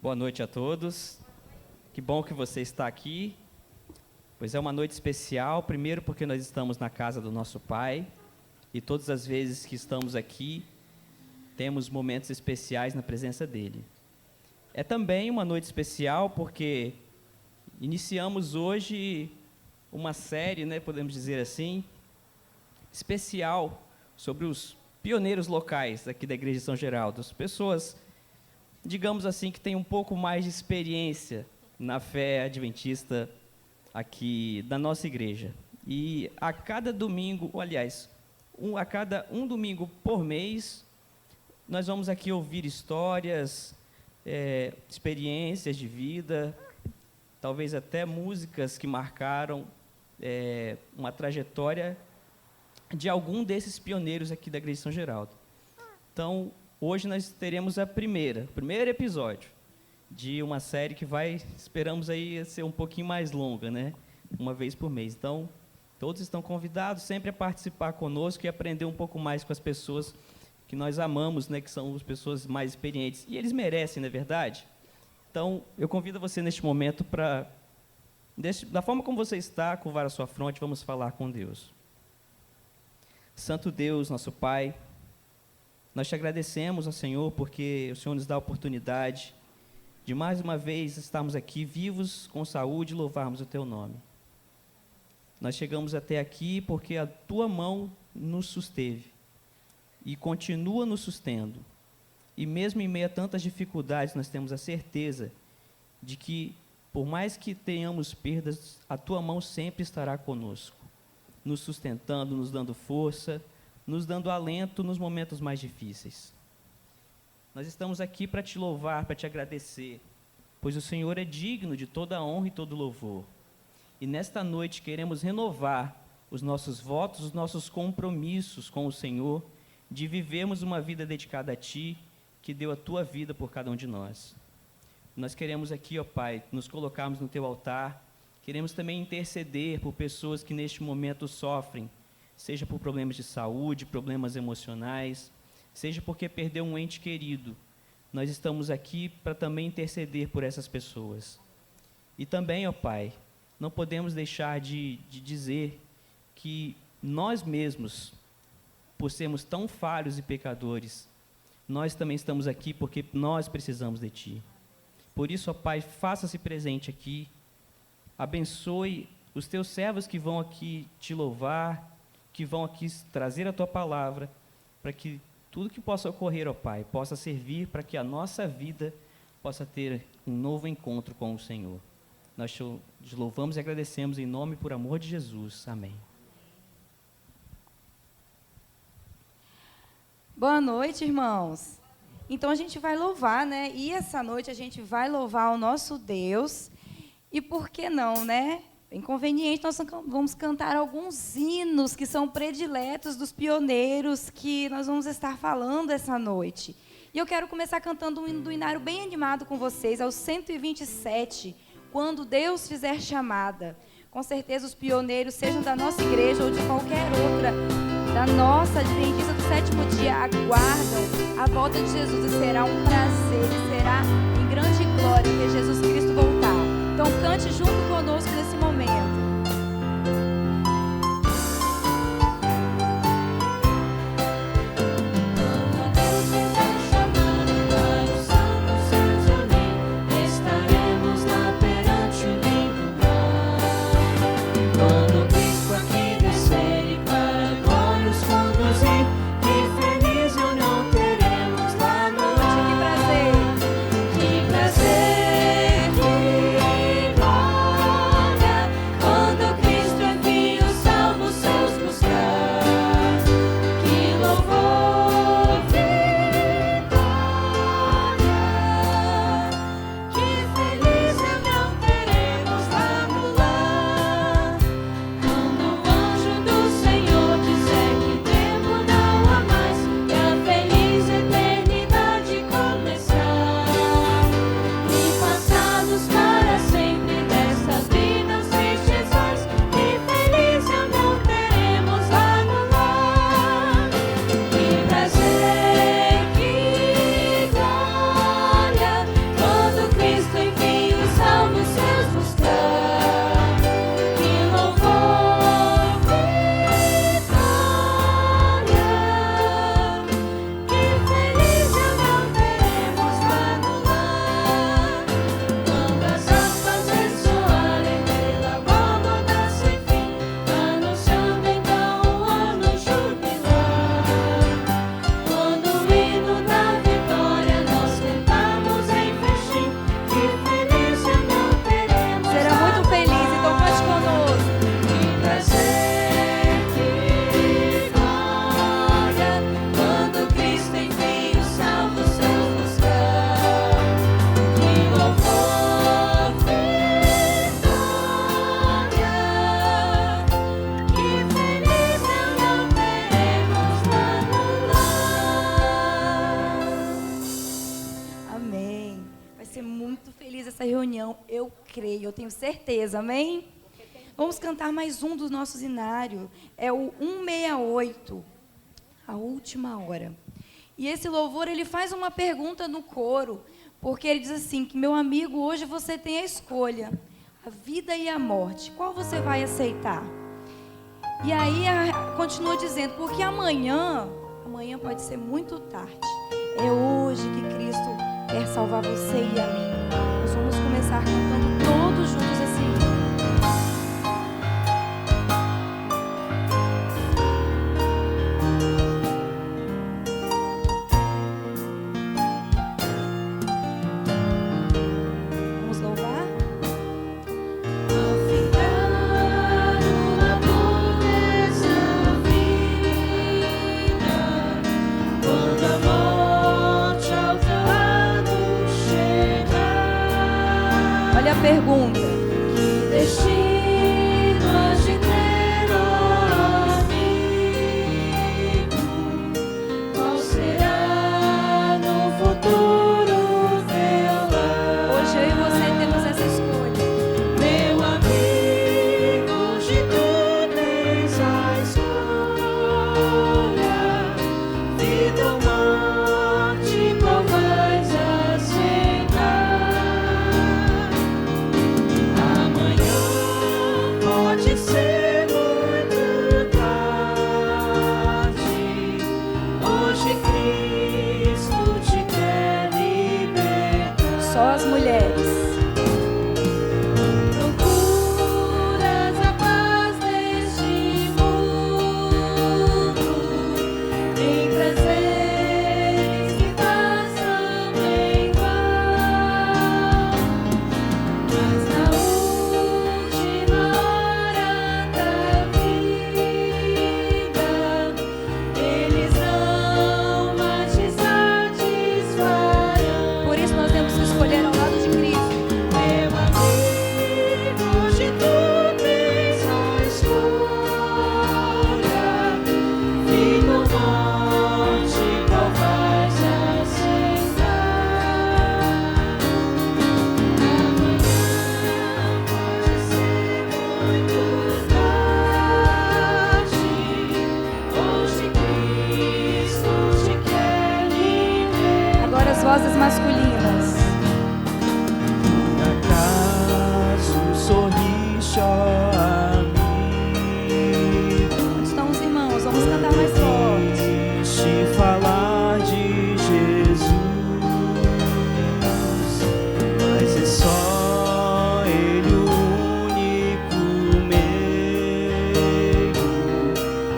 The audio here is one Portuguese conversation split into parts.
Boa noite a todos. Que bom que você está aqui, pois é uma noite especial, primeiro porque nós estamos na casa do nosso Pai, e todas as vezes que estamos aqui, temos momentos especiais na presença dEle. É também uma noite especial porque iniciamos hoje uma série, podemos dizer assim, especial sobre os pioneiros locais aqui da Igreja de São Geraldo, as pessoas, digamos assim, que têm um pouco mais de experiência na fé adventista aqui da nossa igreja. E a cada domingo, a cada um domingo por mês, nós vamos aqui ouvir histórias, experiências de vida, talvez até músicas que marcaram uma trajetória de algum desses pioneiros aqui da Igreja de São Geraldo. Então, hoje nós teremos o primeiro episódio de uma série que esperamos aí ser um pouquinho mais longa, uma vez por mês. Então, todos estão convidados sempre a participar conosco e aprender um pouco mais com as pessoas que nós amamos, que são as pessoas mais experientes. E eles merecem, não é verdade? Então, eu convido você neste momento da forma como você está, curvar a sua fronte, vamos falar com Deus. Santo Deus, nosso Pai, nós te agradecemos ao Senhor porque o Senhor nos dá a oportunidade de mais uma vez estarmos aqui vivos, com saúde e louvarmos o teu nome. Nós chegamos até aqui porque a tua mão nos susteve e continua nos sustendo. E mesmo em meio a tantas dificuldades, nós temos a certeza de que, por mais que tenhamos perdas, a tua mão sempre estará conosco, nos sustentando, nos dando força, nos dando alento nos momentos mais difíceis. Nós estamos aqui para te louvar, para te agradecer, pois o Senhor é digno de toda a honra e todo louvor. E nesta noite queremos renovar os nossos votos, os nossos compromissos com o Senhor, de vivermos uma vida dedicada a Ti, que deu a Tua vida por cada um de nós. Nós queremos aqui, ó Pai, nos colocarmos no Teu altar, queremos também interceder por pessoas que neste momento sofrem, seja por problemas de saúde, problemas emocionais, seja porque perdeu um ente querido. Nós estamos aqui para também interceder por essas pessoas. E também, ó Pai, não podemos deixar de dizer que nós mesmos, por sermos tão falhos e pecadores, nós também estamos aqui porque nós precisamos de Ti. Por isso, ó Pai, faça-se presente aqui, abençoe os Teus servos que vão aqui Te louvar, que vão aqui trazer a Tua palavra, para que tudo que possa ocorrer, ó Pai, possa servir para que a nossa vida possa ter um novo encontro com o Senhor. Nós te louvamos e agradecemos em nome e por amor de Jesus. Amém. Boa noite, irmãos. Então a gente vai louvar, E essa noite a gente vai louvar o nosso Deus. E por que não, Inconveniente, nós vamos cantar alguns hinos que são prediletos dos pioneiros que nós vamos estar falando essa noite. E eu quero começar cantando um hino do Inário bem animado com vocês, é o 127, Quando Deus Fizer Chamada. Com certeza os pioneiros, sejam da nossa igreja ou de qualquer outra, da nossa Adventista do Sétimo Dia, aguardam a volta de Jesus e será um prazer, e será em grande glória ver Jesus Cristo voltar. Então cante junto conosco nesse momento. Que feliz reunião teremos lá na noite. Que prazer! Vai ser muito feliz essa reunião, eu creio, eu tenho certeza, amém? Vamos cantar mais um dos nossos inários, é o 168, a última hora. E esse louvor, ele faz uma pergunta no coro, porque ele diz assim, que meu amigo, hoje você tem a escolha, a vida e a morte, qual você vai aceitar? E aí continua dizendo, porque amanhã pode ser muito tarde, é hoje que Cristo quer salvar você e a mim. Nós vamos começar cantando todos juntos esse hino. Vamos louvar? Olha a pergunta. Que destino has de ter, ó amigo? Qual será no futuro teu lar? Hoje eu e você temos essa escolha. Meu amigo, hoje tu tens a escolha. Vida ou morte, qual vais aceitar? Pode ser muito tarde. Hoje Cristo te quer libertar. Só as mulheres. Procuras a paz neste mundo, em prazeres que passam em vão, mas na última hora da vida, eles não mais te satisfarão. Por isso nós temos que escolher ao lado de Cristo. Meu amigo, hoje tu tens a escolha. Vida ou morte, qual vais aceitar? Amanhã pode ser muito tarde. Hoje Cristo te quer libertar. Agora as vozes masculinas. Acaso sorriste, ó amigo, Onde estão os irmãos? Vamos cantar mais forte. te falar de Jesus, mas é só Ele o único meio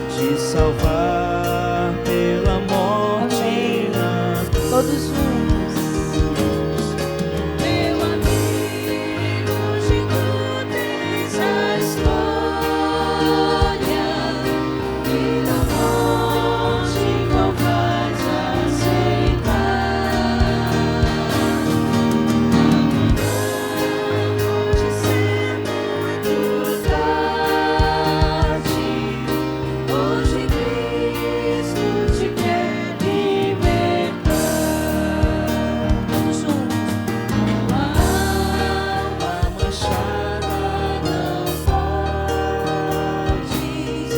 de salvar pela morte Amém. na cruz. Todos juntos. Meu amigo, hoje tu tens a escolha. Vida ou morte, qual vais aceitar? Amanhã pode ser muito tarde. Hoje Cristo te quer libertar. Todos juntos. Alma manchada não podes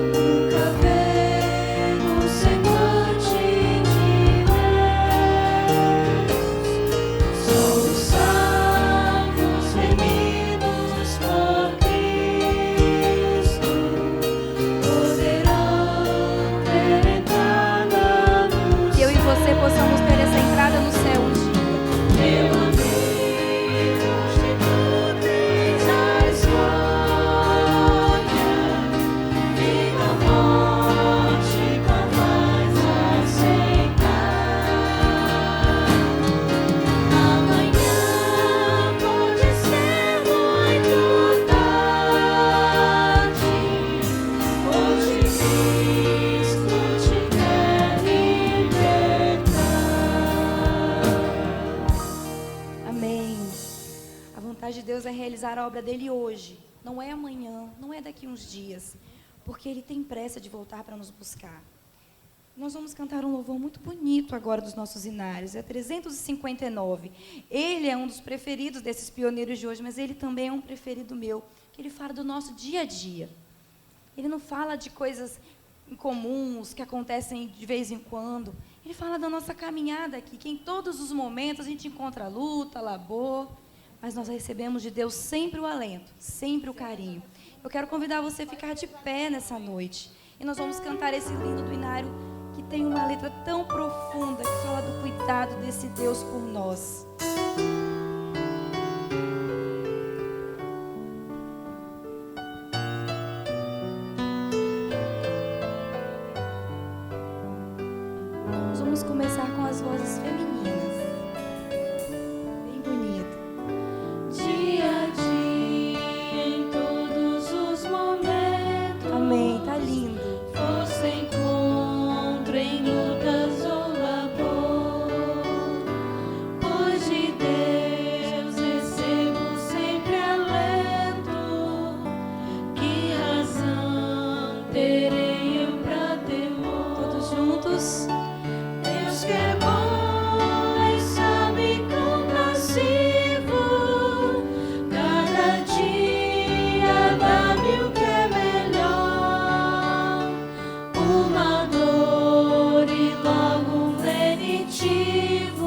nunca ver o semblante de Deus. Só os salvos remidos por Cristo poderão ter entrada no Que eu e você possamos ter essa entrada no céu um dia. meu amigo, hoje tu tens a escolha. Vida ou morte, qual vais aceitar? Amanhã pode ser muito tarde. Hoje Cristo te quer libertar. Amém. A vontade de Deus é realizar a obra dele hoje. Não é amanhã, não é daqui uns dias. Porque ele tem pressa de voltar para nos buscar. Nós vamos cantar um louvor muito bonito agora dos nossos inários, é 359. Ele é um dos preferidos desses pioneiros de hoje, mas ele também é um preferido meu, que ele fala do nosso dia a dia. Ele não fala de coisas incomuns que acontecem de vez em quando. Ele fala da nossa caminhada aqui, que em todos os momentos a gente encontra luta, labor, mas nós recebemos de Deus sempre o alento, sempre o carinho. Eu quero convidar você a ficar de pé nessa noite. E nós vamos cantar esse lindo do inário, que tem uma letra tão profunda, que fala do cuidado desse Deus por nós. Nós vamos começar com as vozes femininas. Bem bonito. Dia a dia, em todos os momentos. Amém, tá lindo. Força encontro em lutas ou labor, pois de Deus recebo sempre alento. Que razão terei eu pra temor? Todos juntos. Deus que é bom e sabe compassivo, cada dia dá-me o que é melhor. Uma dor e logo um lenitivo,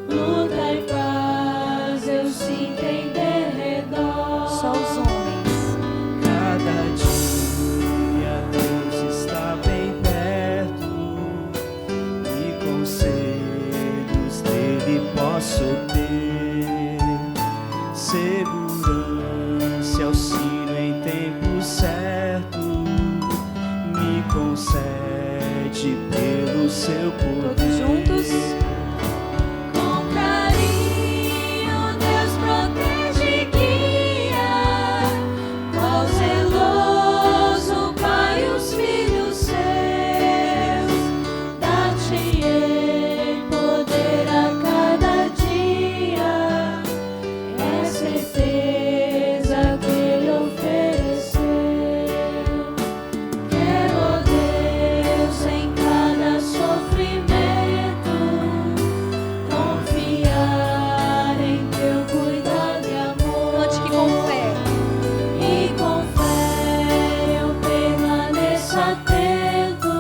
luta e paz eu sinto em derredor. Só os homens. Cada dia Deus está bem perto e conselhos dele posso ter. Segurança, auxílio em tempo certo, me concede pelo seu poder. Todos juntos. Com carinho Deus protege e guia, qual zeloso Pai os filhos seus. Dá-te-ei poder a cada dia, é certeza que Ele ofereceu. Quero, ó Deus, em cada sofrimento, confiar em teu cuidado e amor. Cante que com fé. E com fé eu permaneço atento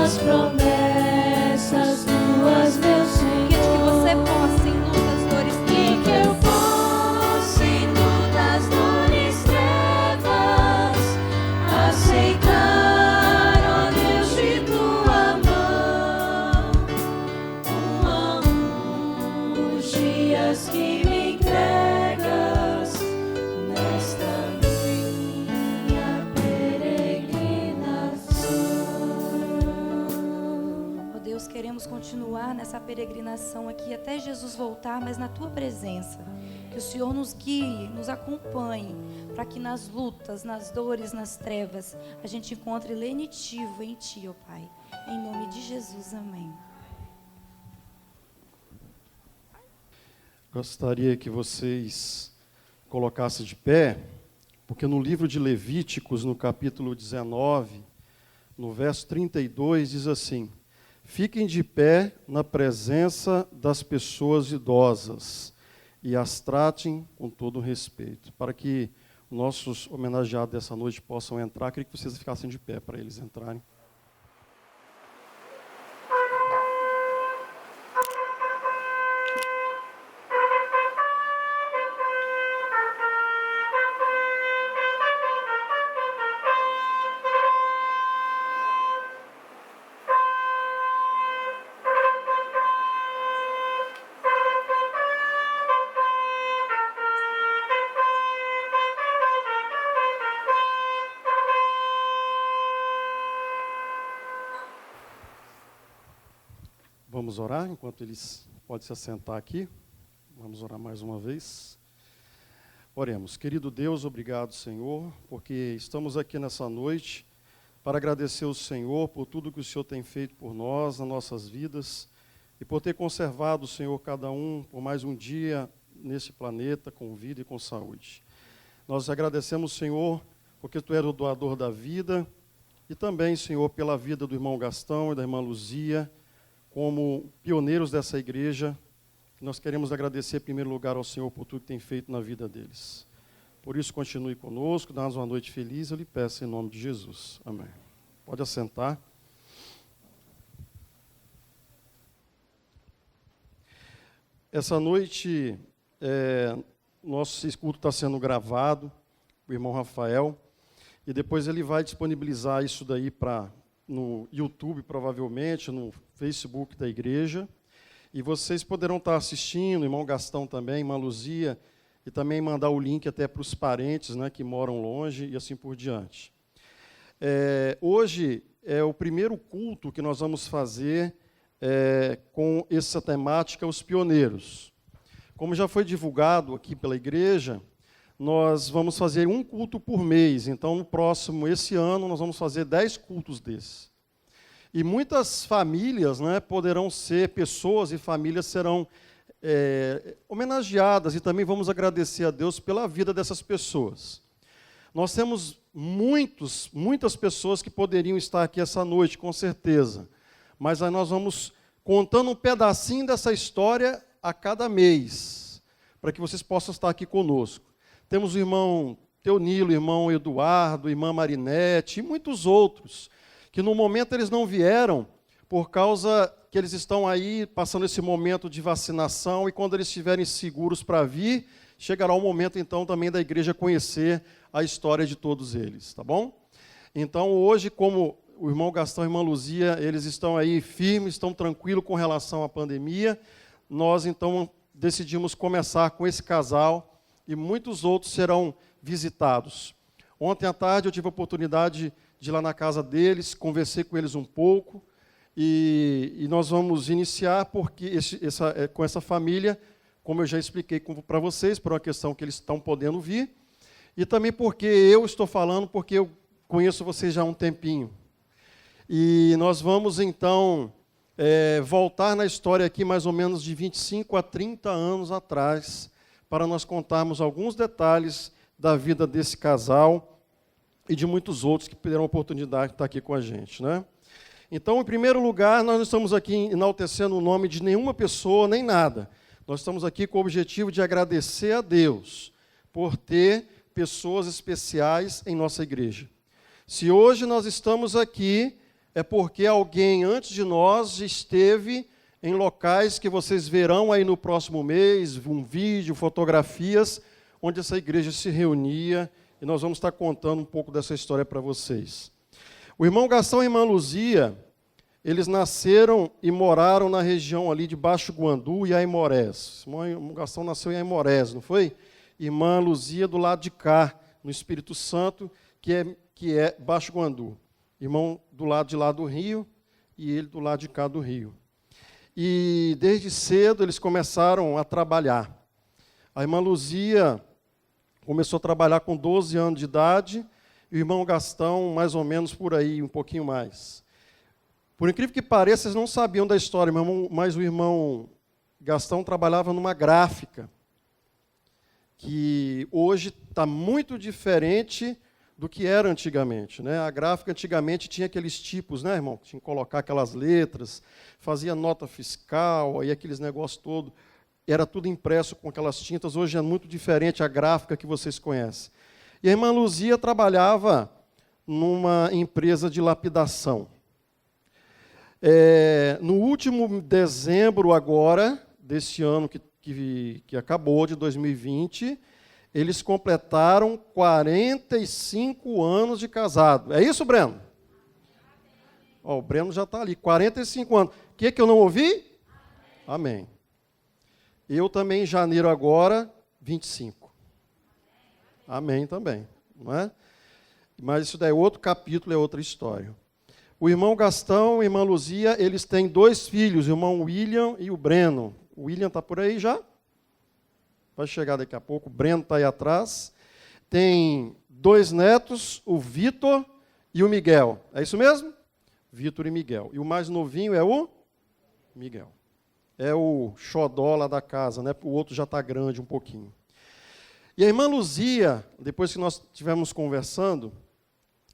às promessas tuas, meu Senhor. Que você possa, em lutas, dores, E que eu possa, em lutas, dores, trevas, aceitar, ó Deus, de tua mão, um a um, os dias que me entregas nesta minha peregrinação. Ó Deus, queremos continuar nessa peregrinação aqui até Jesus voltar, mas na tua presença. Que o Senhor nos guie, nos acompanhe, para que nas lutas, nas dores, nas trevas, a gente encontre lenitivo em ti, ó Pai. Em nome de Jesus, amém. Gostaria que vocês colocassem de pé, porque no livro de Levíticos, no capítulo 19, no verso 32, diz assim: fiquem de pé na presença das pessoas idosas e as tratem com todo respeito. Para que nossos homenageados dessa noite possam entrar, queria que vocês ficassem de pé para eles entrarem. Vamos orar enquanto eles podem se assentar aqui. Vamos orar mais uma vez. Oremos. Querido Deus, obrigado, Senhor, porque estamos aqui nessa noite para agradecer ao Senhor por tudo que o Senhor tem feito por nós, nas nossas vidas, e por ter conservado, Senhor, cada um por mais um dia nesse planeta, com vida e com saúde. Nós agradecemos, Senhor, porque Tu és o doador da vida, E também, Senhor, pela vida do irmão Gastão e da irmã Luzia, como pioneiros dessa igreja, nós queremos agradecer, em primeiro lugar, ao Senhor por tudo que tem feito na vida deles. Por isso, continue conosco, dá-nos uma noite feliz, eu lhe peço em nome de Jesus. Amém. Pode assentar. Essa noite, nosso culto está sendo gravado, o irmão Rafael, e depois ele vai disponibilizar isso daí no YouTube, provavelmente, no Facebook da igreja, e vocês poderão estar assistindo, irmão Gastão também, irmã Luzia, e também mandar o link até para os parentes, né, que moram longe, e assim por diante. Hoje é o primeiro culto que nós vamos fazer com essa temática, os pioneiros. Como já foi divulgado aqui pela igreja, nós vamos fazer um culto por mês. Então, esse ano, nós vamos fazer 10 cultos desses. E muitas famílias, né, poderão ser, pessoas e famílias serão homenageadas, e também vamos agradecer a Deus pela vida dessas pessoas. Nós temos muitas pessoas que poderiam estar aqui essa noite, com certeza. Mas aí nós vamos contando um pedacinho dessa história a cada mês, para que vocês possam estar aqui conosco. Temos o irmão Teonilo, o irmão Eduardo, a irmã Marinete e muitos outros, que no momento eles não vieram, por causa que eles estão aí passando esse momento de vacinação, e quando eles estiverem seguros para vir, chegará o momento então também da igreja conhecer a história de todos eles, tá bom? Então hoje, como o irmão Gastão e a irmã Luzia, eles estão aí firmes, estão tranquilos com relação à pandemia. Nós, então, decidimos começar com esse casal e muitos outros serão visitados. Ontem à tarde eu tive a oportunidade de ir lá na casa deles, conversei com eles um pouco e nós vamos iniciar porque com essa família, como eu já expliquei para vocês, por uma questão que eles estão podendo vir, e também porque eu estou falando, porque eu conheço vocês já há um tempinho. E nós vamos, então, voltar na história aqui mais ou menos de 25 a 30 anos atrás, para nós contarmos alguns detalhes da vida desse casal e de muitos outros que terão a oportunidade de estar aqui com a gente, né? Então, em primeiro lugar, nós não estamos aqui enaltecendo o nome de nenhuma pessoa, nem nada. Nós estamos aqui com o objetivo de agradecer a Deus por ter pessoas especiais em nossa igreja. Se hoje nós estamos aqui, é porque alguém antes de nós esteve em locais que vocês verão aí no próximo mês, um vídeo, fotografias, onde essa igreja se reunia, e nós vamos estar contando um pouco dessa história para vocês. O irmão Gastão e a irmã Luzia, eles nasceram e moraram na região ali de Baixo Guandu e Aimorés. O irmão Gastão nasceu em Aimorés, não foi? Irmã Luzia do lado de cá, no Espírito Santo, que é Baixo Guandu. Irmão do lado de lá do Rio e ele do lado de cá do Rio. E desde cedo eles começaram a trabalhar. A irmã Luzia começou a trabalhar com 12 anos de idade, e o irmão Gastão mais ou menos por aí, um pouquinho mais. Por incrível que pareça, vocês não sabiam da história, mas o irmão Gastão trabalhava numa gráfica, que hoje está muito diferente do que era antigamente, né? A gráfica antigamente tinha aqueles tipos, né, irmão? Tinha que colocar aquelas letras, fazia nota fiscal, aí aqueles negócios todos. Era tudo impresso com aquelas tintas. Hoje é muito diferente a gráfica que vocês conhecem. E a irmã Luzia trabalhava numa empresa de lapidação. No último dezembro agora, desse ano que acabou, de 2020, eles completaram 45 anos de casado. É isso, Breno? O Breno já está ali, 45 anos. O que eu não ouvi? Amém. Eu também, em janeiro agora, 25. Amém também. Não é? Mas isso daí é outro capítulo, é outra história. O irmão Gastão e a irmã Luzia, eles têm 2 filhos, o irmão William e o Breno. O William está por aí já? Vai chegar daqui a pouco. O Breno está aí atrás. Tem 2 netos, o Vitor e o Miguel. É isso mesmo? Vitor e Miguel. E o mais novinho é o Miguel. É o xodó lá da casa, né? O outro já está grande um pouquinho. E a irmã Luzia, depois que nós estivemos conversando,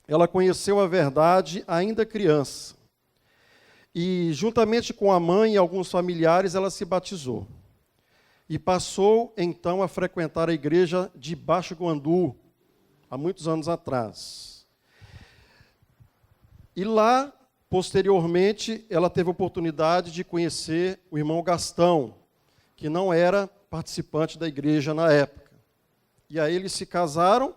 ela conheceu a verdade ainda criança. E, juntamente com a mãe e alguns familiares, ela se batizou. E passou, então, a frequentar a igreja de Baixo Guandu, há muitos anos atrás. E lá, posteriormente, ela teve a oportunidade de conhecer o irmão Gastão, que não era participante da igreja na época. E aí eles se casaram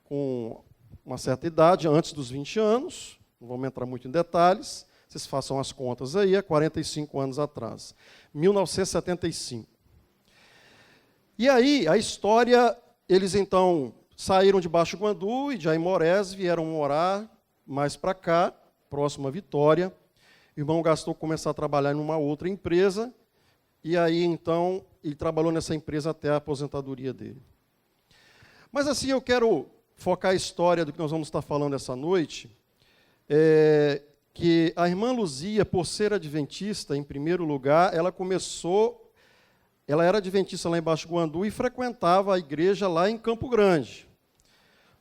com uma certa idade, antes dos 20 anos, não vamos entrar muito em detalhes, vocês façam as contas aí, há 45 anos atrás, 1975. E aí, a história, eles então saíram de Baixo Guandu e de Aimorés, vieram morar mais para cá, próximo à Vitória. O irmão Gastão começou a trabalhar em uma outra empresa, e aí, então, ele trabalhou nessa empresa até a aposentadoria dele. Mas, assim, eu quero focar a história do que nós vamos estar falando essa noite, que a irmã Luzia, por ser adventista, em primeiro lugar, ela era adventista lá em Baixo Guandu e frequentava a igreja lá em Campo Grande.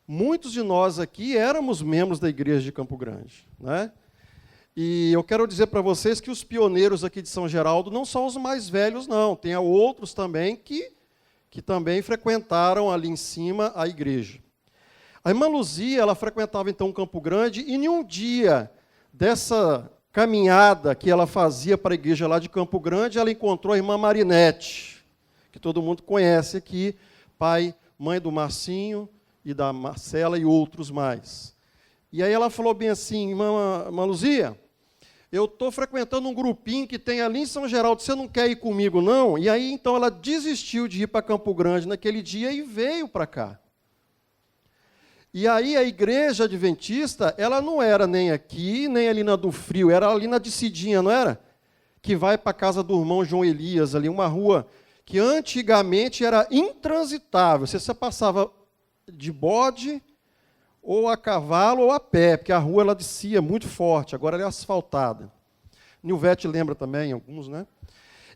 Muitos de nós aqui éramos membros da igreja de Campo Grande, né? E eu quero dizer para vocês que os pioneiros aqui de São Geraldo não são os mais velhos, não. Tem outros também que também frequentaram ali em cima a igreja. A irmã Luzia, ela frequentava então Campo Grande, e em um dia dessa caminhada que ela fazia para a igreja lá de Campo Grande, ela encontrou a irmã Marinete, que todo mundo conhece aqui, mãe do Marcinho e da Marcela e outros mais. E aí ela falou bem assim, irmã Luzia, eu estou frequentando um grupinho que tem ali em São Geraldo, você não quer ir comigo, não? E aí, então, ela desistiu de ir para Campo Grande naquele dia e veio para cá. E aí, a igreja adventista, ela não era nem aqui, nem ali na do Frio, era ali na de Cidinha, não era? Que vai para a casa do irmão João Elias, ali, uma rua que antigamente era intransitável. Você passava de bode, ou a cavalo, ou a pé, porque a rua ela descia muito forte, agora ela é asfaltada. Nilvete lembra também, alguns, né?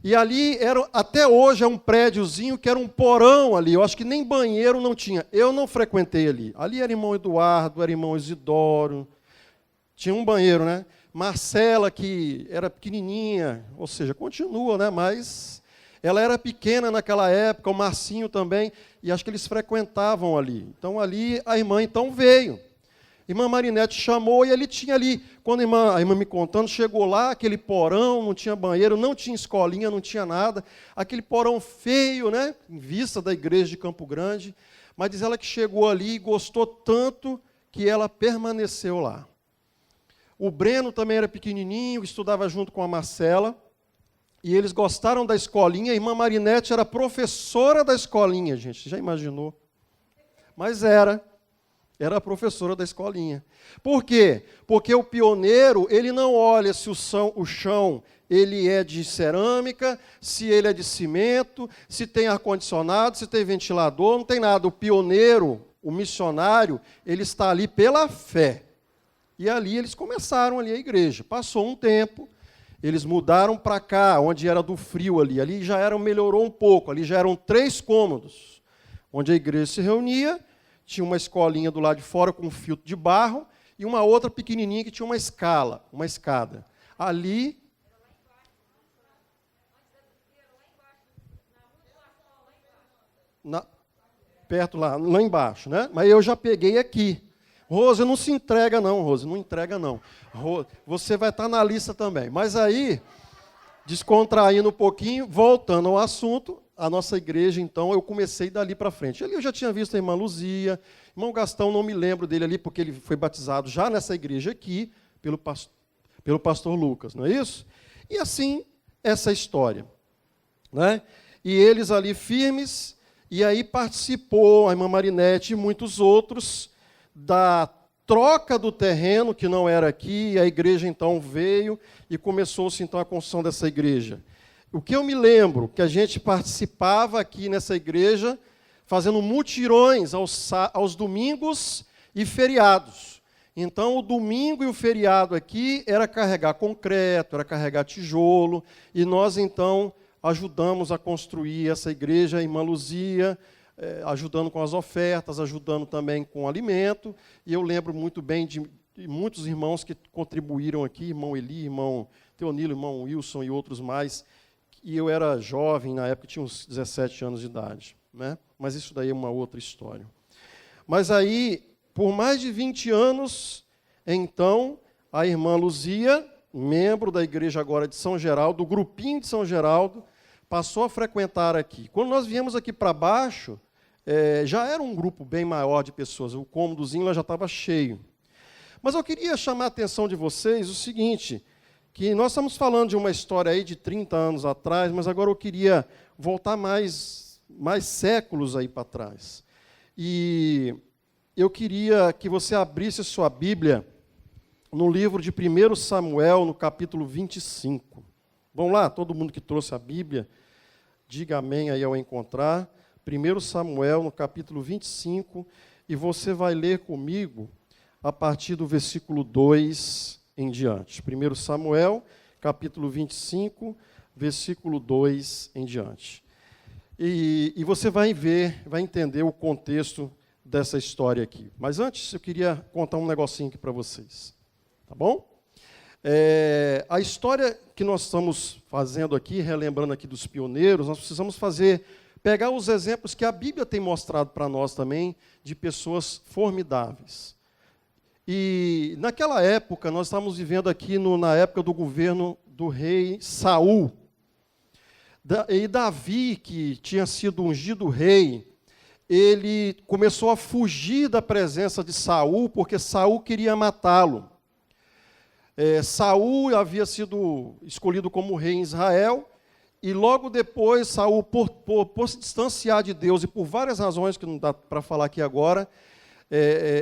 E ali, até hoje, é um prédiozinho que era um porão ali, eu acho que nem banheiro não tinha. Eu não frequentei ali. Ali era irmão Eduardo, era irmão Isidoro, tinha um banheiro, né? Marcela, que era pequenininha, ou seja, continua, né? Mas ela era pequena naquela época, o Marcinho também, e acho que eles frequentavam ali. Então, ali, a irmã então veio. A irmã Marinete chamou e ele tinha ali, quando a irmã me contando, chegou lá, aquele porão, não tinha banheiro, não tinha escolinha, não tinha nada, aquele porão feio, né, em vista da igreja de Campo Grande, mas diz ela que chegou ali e gostou tanto que ela permaneceu lá. O Breno também era pequenininho, estudava junto com a Marcela, e eles gostaram da escolinha. A irmã Marinete era professora da escolinha, gente, já imaginou? Mas era a professora da escolinha. Por quê? Porque o pioneiro, ele não olha se o chão ele é de cerâmica, se ele é de cimento, se tem ar-condicionado, se tem ventilador, não tem nada. O pioneiro, o missionário, ele está ali pela fé. E ali eles começaram ali a igreja. Passou um tempo, eles mudaram para cá, onde era do Frio ali. Ali já melhorou um pouco, ali já eram 3 cômodos, onde a igreja se reunia. Tinha uma escolinha do lado de fora com um filtro de barro e uma outra pequenininha que tinha uma escada. Ali, perto lá embaixo, né? Mas eu já peguei aqui. Rose, não se entrega não, Rose, não entrega não. Você vai estar na lista também. Mas aí, descontraindo um pouquinho, voltando ao assunto, a nossa igreja, então, eu comecei dali para frente. Ali eu já tinha visto a irmã Luzia, irmão Gastão, não me lembro dele ali, porque ele foi batizado já nessa igreja aqui, pelo pastor Lucas, não é isso? E assim, essa história, né? E eles ali firmes, e aí participou a irmã Marinete e muitos outros da troca do terreno, que não era aqui, e a igreja então veio e começou-se então a construção dessa igreja. O que eu me lembro, que a gente participava aqui nessa igreja, fazendo mutirões aos domingos e feriados. Então, o domingo e o feriado aqui era carregar concreto, era carregar tijolo, e nós, então, ajudamos a construir essa igreja, a irmã Luzia, ajudando com as ofertas, ajudando também com o alimento. E eu lembro muito bem de muitos irmãos que contribuíram aqui, irmão Eli, irmão Teonilo, irmão Wilson e outros mais. E eu era jovem na época, tinha uns 17 anos de idade, né? Mas isso daí é uma outra história. Mas aí, por mais de 20 anos, então, a irmã Luzia, membro da igreja agora de São Geraldo, do grupinho de São Geraldo, passou a frequentar aqui. Quando nós viemos aqui para baixo, já era um grupo bem maior de pessoas, o cômodozinho lá já estava cheio. Mas eu queria chamar a atenção de vocês o seguinte, que nós estamos falando de uma história aí de 30 anos atrás, mas agora eu queria voltar mais séculos aí para trás. E eu queria que você abrisse a sua Bíblia no livro de 1 Samuel, no capítulo 25. Vamos lá, todo mundo que trouxe a Bíblia, diga amém aí ao encontrar. 1 Samuel, no capítulo 25, e você vai ler comigo a partir do versículo 2 em diante. 1 Samuel, capítulo 25, versículo 2 em diante. E você vai ver, vai entender o contexto dessa história aqui. Mas antes, eu queria contar um negocinho aqui para vocês. Tá bom? A história que nós estamos fazendo aqui, relembrando aqui dos pioneiros, nós precisamos pegar os exemplos que a Bíblia tem mostrado para nós também, de pessoas formidáveis. E naquela época, nós estávamos vivendo aqui na época do governo do rei Saul. E Davi, que tinha sido ungido rei, ele começou a fugir da presença de Saul, porque Saul queria matá-lo. Saul havia sido escolhido como rei em Israel, e logo depois, Saul, por se distanciar de Deus, e por várias razões que não dá para falar aqui agora,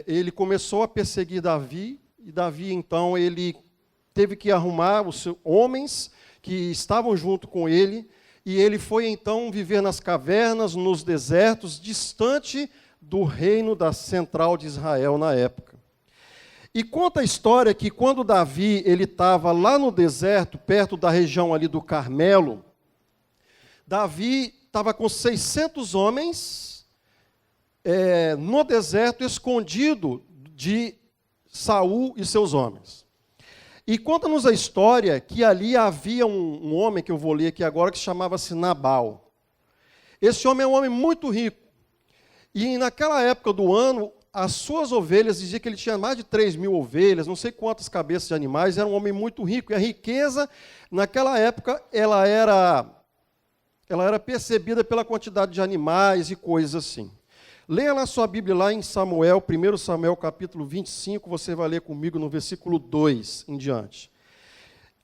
ele começou a perseguir Davi, e Davi, então, ele teve que arrumar os homens que estavam junto com ele, e ele foi, então, viver nas cavernas, nos desertos, distante do reino da central de Israel na época. E conta a história que quando Davi estava lá no deserto, perto da região ali do Carmelo, Davi estava com 600 homens no deserto, escondido de Saul e seus homens. E conta-nos a história que ali havia um homem, que eu vou ler aqui agora, que chamava-se Nabal. Esse homem é um homem muito rico. E naquela época do ano, as suas ovelhas, dizia que ele tinha mais de 3.000 ovelhas, não sei quantas cabeças de animais, era um homem muito rico. E a riqueza, naquela época, ela era percebida pela quantidade de animais e coisas assim. Leia na sua Bíblia, lá em Samuel, 1 Samuel, capítulo 25, você vai ler comigo no versículo 2 em diante.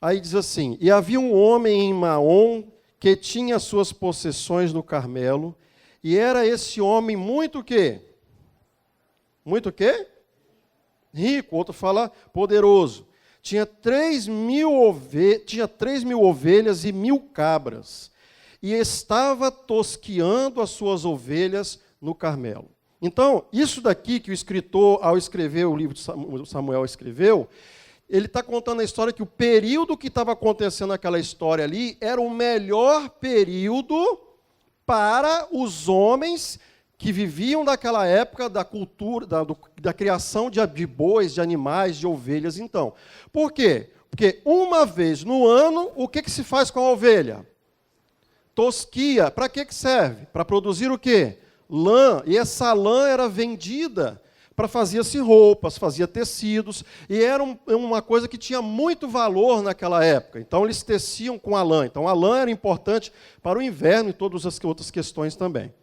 Aí diz assim: E havia um homem em Maom que tinha suas possessões no Carmelo, e era esse homem muito o quê? Muito o quê? Rico, outro fala poderoso. Tinha 3.000 ovelhas e 1.000 cabras, e estava tosqueando as suas ovelhas no Carmelo. Então, isso daqui que o escritor, ao escrever o livro de Samuel, escreveu, ele está contando a história que o período que estava acontecendo naquela história ali era o melhor período para os homens que viviam daquela época da cultura, da criação de bois, de animais, de ovelhas. Então, por quê? Porque uma vez no ano, o que se faz com a ovelha? Tosquia. Para que serve? Para produzir o quê? Lã. E essa lã era vendida para fazer-se roupas, fazia tecidos, e era uma coisa que tinha muito valor naquela época. Então, eles teciam com a lã. Então, a lã era importante para o inverno e todas as outras questões também.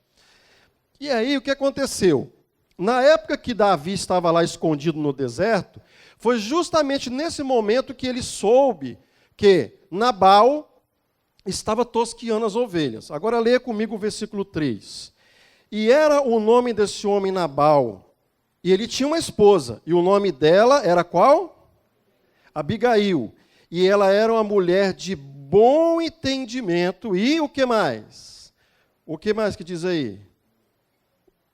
E aí, o que aconteceu? Na época que Davi estava lá escondido no deserto, foi justamente nesse momento que ele soube que Nabal estava tosqueando as ovelhas. Agora, leia comigo o versículo 3. E era o nome desse homem Nabal, e ele tinha uma esposa, e o nome dela era qual? Abigail. E ela era uma mulher de bom entendimento, e o que mais? O que mais que diz aí?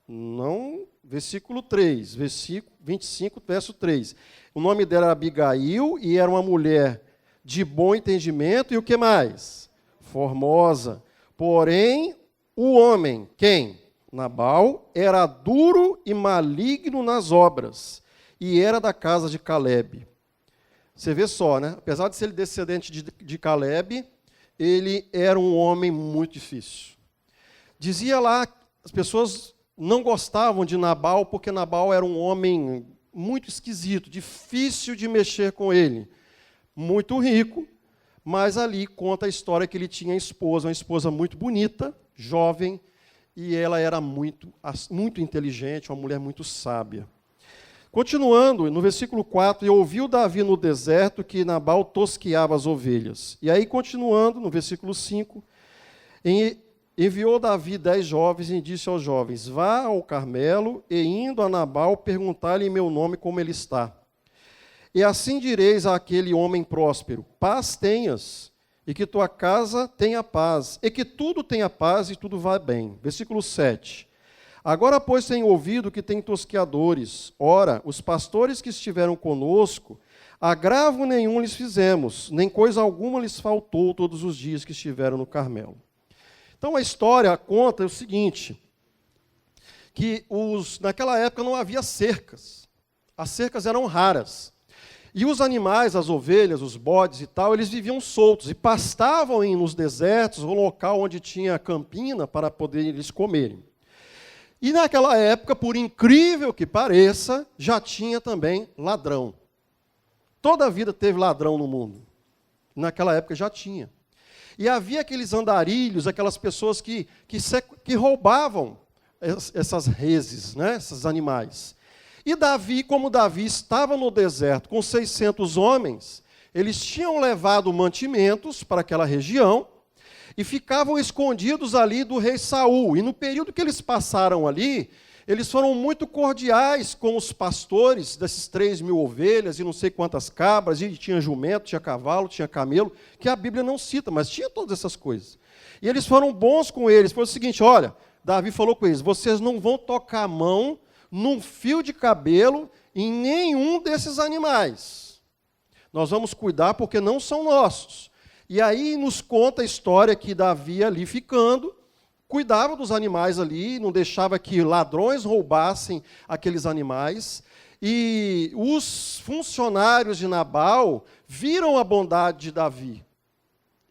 Não, versículo 3, versículo 25, verso 3. O nome dela era Abigail, e era uma mulher de bom entendimento, e o que mais? Formosa. Porém, o homem, quem? Nabal era duro e maligno nas obras, e era da casa de Calebe. Você vê só, né? Apesar de ser descendente de Calebe, ele era um homem muito difícil. Dizia lá, as pessoas não gostavam de Nabal, porque Nabal era um homem muito esquisito, difícil de mexer com ele. Muito rico, mas ali conta a história que ele tinha uma esposa muito bonita, jovem, e ela era muito inteligente, uma mulher muito sábia. Continuando, no versículo 4, e ouviu Davi no deserto que Nabal tosqueava as ovelhas. E aí, continuando, no versículo 5, enviou Davi 10 jovens e disse aos jovens, vá ao Carmelo e indo a Nabal, perguntar-lhe em meu nome como ele está. E assim direis àquele homem próspero, paz tenhas, e que tua casa tenha paz, e que tudo tenha paz e tudo vá bem. Versículo 7. Agora, pois, tenho ouvido que tem tosqueadores. Ora, os pastores que estiveram conosco, agravo nenhum lhes fizemos, nem coisa alguma lhes faltou todos os dias que estiveram no Carmelo. Então, a história conta o seguinte, que naquela época não havia cercas. As cercas eram raras. E os animais, as ovelhas, os bodes e tal, eles viviam soltos e pastavam nos desertos, o local onde tinha campina para poder eles comerem. E naquela época, por incrível que pareça, já tinha também ladrão. Toda a vida teve ladrão no mundo. Naquela época já tinha. E havia aqueles andarilhos, aquelas pessoas que roubavam essas reses, né, esses animais. E Davi, como Davi estava no deserto com 600 homens, eles tinham levado mantimentos para aquela região, e ficavam escondidos ali do rei Saul. E no período que eles passaram ali, eles foram muito cordiais com os pastores desses 3.000 ovelhas e não sei quantas cabras, e tinha jumento, tinha cavalo, tinha camelo, que a Bíblia não cita, mas tinha todas essas coisas. E eles foram bons com eles. Foi o seguinte, olha, Davi falou com eles, vocês não vão tocar a mão num fio de cabelo em nenhum desses animais. Nós vamos cuidar porque não são nossos. E aí nos conta a história que Davi ali ficando, cuidava dos animais ali, não deixava que ladrões roubassem aqueles animais. E os funcionários de Nabal viram a bondade de Davi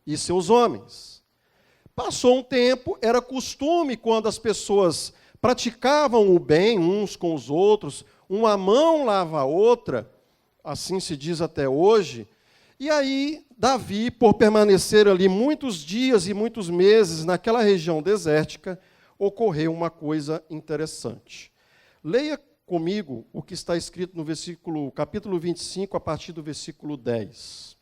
e seus homens. Passou um tempo, era costume quando as pessoas praticavam o bem uns com os outros, uma mão lava a outra, assim se diz até hoje. E aí, Davi, por permanecer ali muitos dias e muitos meses naquela região desértica, ocorreu uma coisa interessante. Leia comigo o que está escrito no capítulo 25, a partir do versículo 10.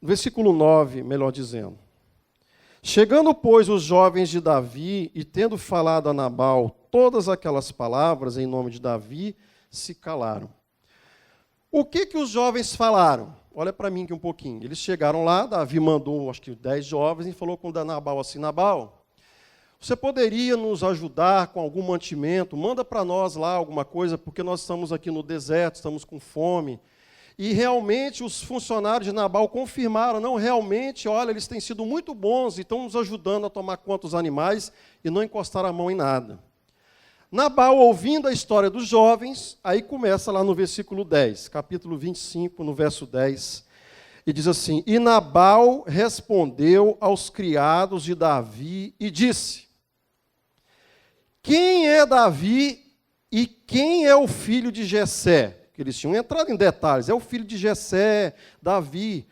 Versículo 9, melhor dizendo. Chegando, pois, os jovens de Davi, e tendo falado a Nabal todas aquelas palavras em nome de Davi, se calaram. O que os jovens falaram? Olha para mim aqui um pouquinho. Eles chegaram lá, Davi mandou, acho que 10 jovens, e falou com Nabal assim, Nabal, você poderia nos ajudar com algum mantimento? Manda para nós lá alguma coisa, porque nós estamos aqui no deserto, estamos com fome. E realmente os funcionários de Nabal confirmaram, não, realmente, olha, eles têm sido muito bons e estão nos ajudando a tomar conta dos animais e não encostar a mão em nada. Nabal, ouvindo a história dos jovens, aí começa lá no versículo 10, capítulo 25, no verso 10, e diz assim, e Nabal respondeu aos criados de Davi e disse, quem é Davi e quem é o filho de Jessé? Porque eles tinham entrado em detalhes, é o filho de Jessé, Davi.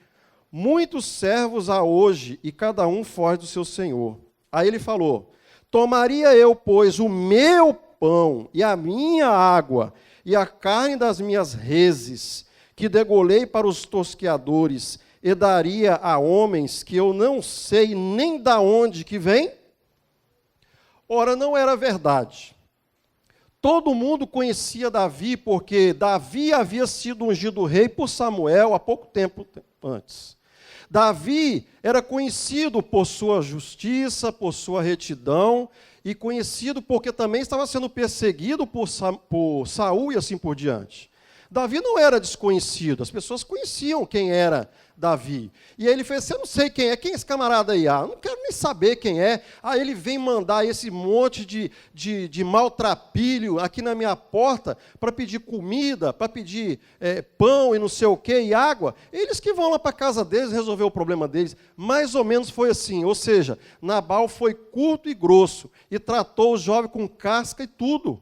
Muitos servos há hoje e cada um foge do seu senhor. Aí ele falou, tomaria eu, pois, o meu pão e a minha água e a carne das minhas reses, que degolei para os tosqueadores, e daria a homens que eu não sei nem da onde que vem? Ora, não era verdade. Todo mundo conhecia Davi, porque Davi havia sido ungido rei por Samuel há pouco tempo antes. Davi era conhecido por sua justiça, por sua retidão, e conhecido porque também estava sendo perseguido por Saul e assim por diante. Davi não era desconhecido, as pessoas conheciam quem era Davi. E aí ele fez assim, eu não sei quem é esse camarada aí? Ah, não quero nem saber quem é. Aí ele vem mandar esse monte de maltrapilho aqui na minha porta para pedir comida, para pedir pão e não sei o quê, e água. Eles que vão lá para a casa deles resolver o problema deles. Mais ou menos foi assim, ou seja, Nabal foi curto e grosso e tratou o jovem com casca e tudo.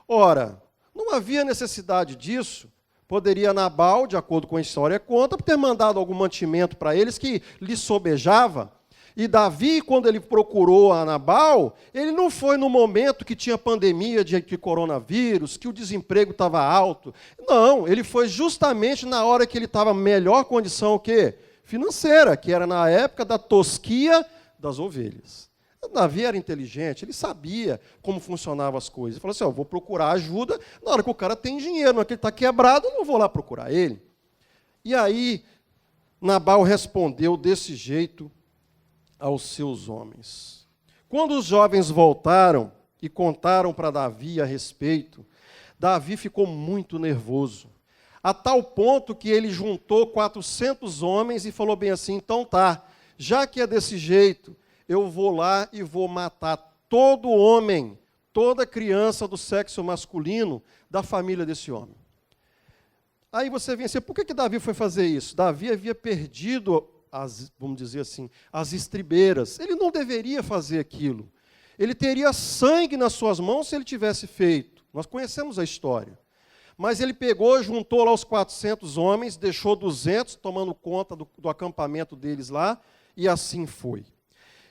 Ora, não havia necessidade disso. Poderia Nabal, de acordo com a história conta, ter mandado algum mantimento para eles que lhe sobejava. E Davi, quando ele procurou a Nabal, ele não foi no momento que tinha pandemia de coronavírus, que o desemprego estava alto. Não, ele foi justamente na hora que ele estava em melhor condição o quê? Financeira, que era na época da tosquia das ovelhas. Davi era inteligente, ele sabia como funcionavam as coisas. Ele falou assim, eu vou procurar ajuda na hora que o cara tem dinheiro, na hora que ele está quebrado, eu não vou lá procurar ele. E aí, Nabal respondeu desse jeito aos seus homens. Quando os jovens voltaram e contaram para Davi a respeito, Davi ficou muito nervoso, a tal ponto que ele juntou 400 homens e falou bem assim, então tá, já que é desse jeito, eu vou lá e vou matar todo homem, toda criança do sexo masculino da família desse homem. Aí você vem assim, por que Davi foi fazer isso? Davi havia perdido, vamos dizer assim, as estribeiras. Ele não deveria fazer aquilo. Ele teria sangue nas suas mãos se ele tivesse feito. Nós conhecemos a história. Mas ele pegou, juntou lá os 400 homens, deixou 200 tomando conta do acampamento deles lá, e assim foi.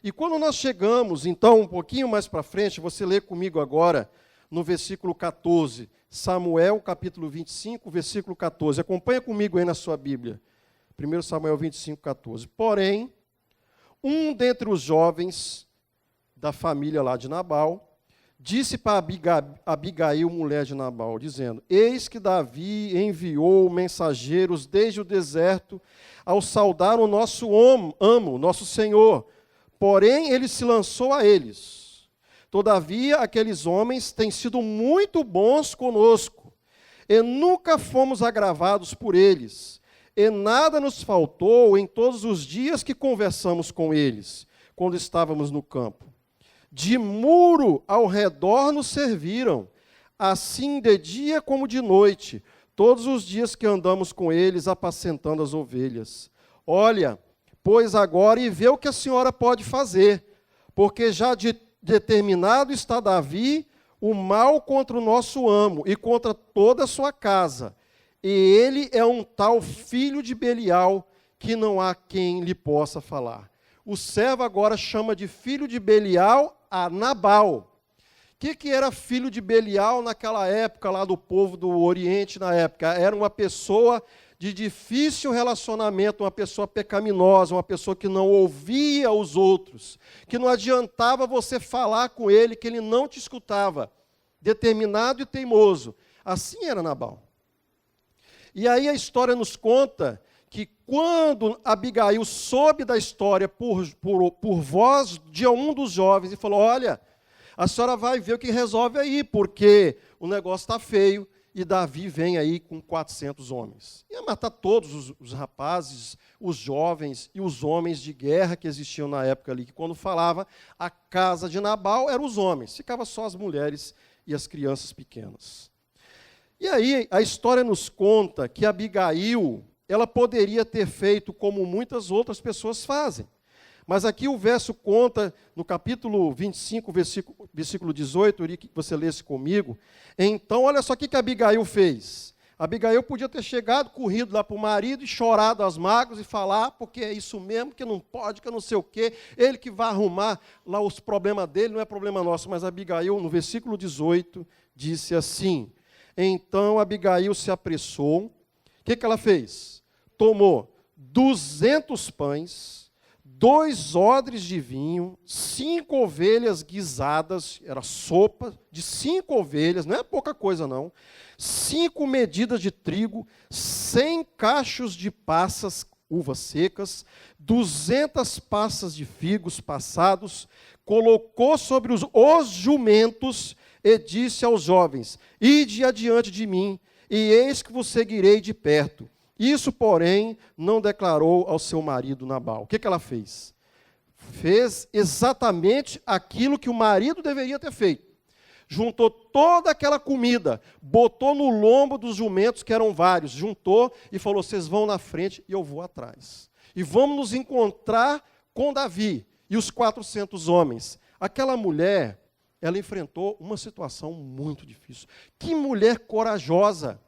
E quando nós chegamos, então, um pouquinho mais para frente, você lê comigo agora, no versículo 14, Samuel, capítulo 25, versículo 14. Acompanha comigo aí na sua Bíblia. 1 Samuel 25, 14. Porém, um dentre os jovens da família lá de Nabal, disse para Abigail, mulher de Nabal, dizendo, eis que Davi enviou mensageiros desde o deserto ao saudar o nosso amo, nosso Senhor. Porém, ele se lançou a eles. Todavia, aqueles homens têm sido muito bons conosco, e nunca fomos agravados por eles, e nada nos faltou em todos os dias que conversamos com eles, quando estávamos no campo. De muro ao redor nos serviram, assim de dia como de noite, todos os dias que andamos com eles, apacentando as ovelhas. Olha, pois agora e vê o que a senhora pode fazer, porque já determinado está Davi o mal contra o nosso amo e contra toda a sua casa. E ele é um tal filho de Belial que não há quem lhe possa falar. O servo agora chama de filho de Belial a Nabal. O que era filho de Belial naquela época, lá do povo do Oriente na época? Era uma pessoa de difícil relacionamento, uma pessoa pecaminosa, uma pessoa que não ouvia os outros, que não adiantava você falar com ele, que ele não te escutava, determinado e teimoso. Assim era Nabal. E aí a história nos conta que quando Abigail soube da história por voz de um dos jovens e falou, olha, a senhora vai ver o que resolve aí, porque o negócio está feio, e Davi vem aí com 400 homens. Ia matar todos os rapazes, os jovens e os homens de guerra que existiam na época ali, que quando falava a casa de Nabal eram os homens, ficava só as mulheres e as crianças pequenas. E aí a história nos conta que Abigail, ela poderia ter feito como muitas outras pessoas fazem. Mas aqui o verso conta, no capítulo 25, versículo 18, eu queria que você lesse comigo. Então, olha só o que Abigail fez. Abigail podia ter chegado, corrido lá para o marido e chorado as mágoas e falar, porque é isso mesmo, que não pode, que não sei o quê, ele que vai arrumar lá os problemas dele, não é problema nosso. Mas Abigail, no versículo 18, disse assim, então Abigail se apressou, o que ela fez? Tomou 200 pães, 2 odres de vinho, 5 ovelhas guisadas, era sopa de 5 ovelhas, não é pouca coisa não, 5 medidas de trigo, 100 cachos de passas, uvas secas, 200 passas de figos passados, colocou sobre os jumentos e disse aos jovens, ide adiante de mim, e eis que vos seguirei de perto. Isso, porém, não declarou ao seu marido Nabal. O que ela fez? Fez exatamente aquilo que o marido deveria ter feito. Juntou toda aquela comida, botou no lombo dos jumentos, que eram vários, juntou e falou, vocês vão na frente e eu vou atrás. E vamos nos encontrar com Davi e os 400 homens. Aquela mulher, ela enfrentou uma situação muito difícil. Que mulher corajosa!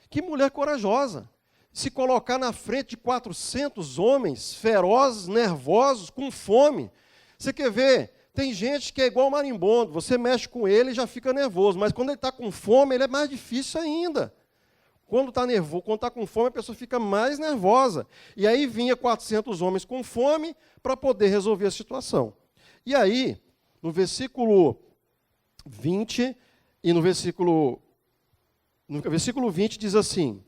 Que mulher corajosa! Se colocar na frente de 400 homens ferozes, nervosos, com fome. Você quer ver? Tem gente que é igual marimbondo, você mexe com ele e já fica nervoso, mas quando ele está com fome, ele é mais difícil ainda. Quando está nervoso, quando está com fome, a pessoa fica mais nervosa. E aí vinha 400 homens com fome para poder resolver a situação. E aí, no versículo 20 e no versículo 20 diz assim,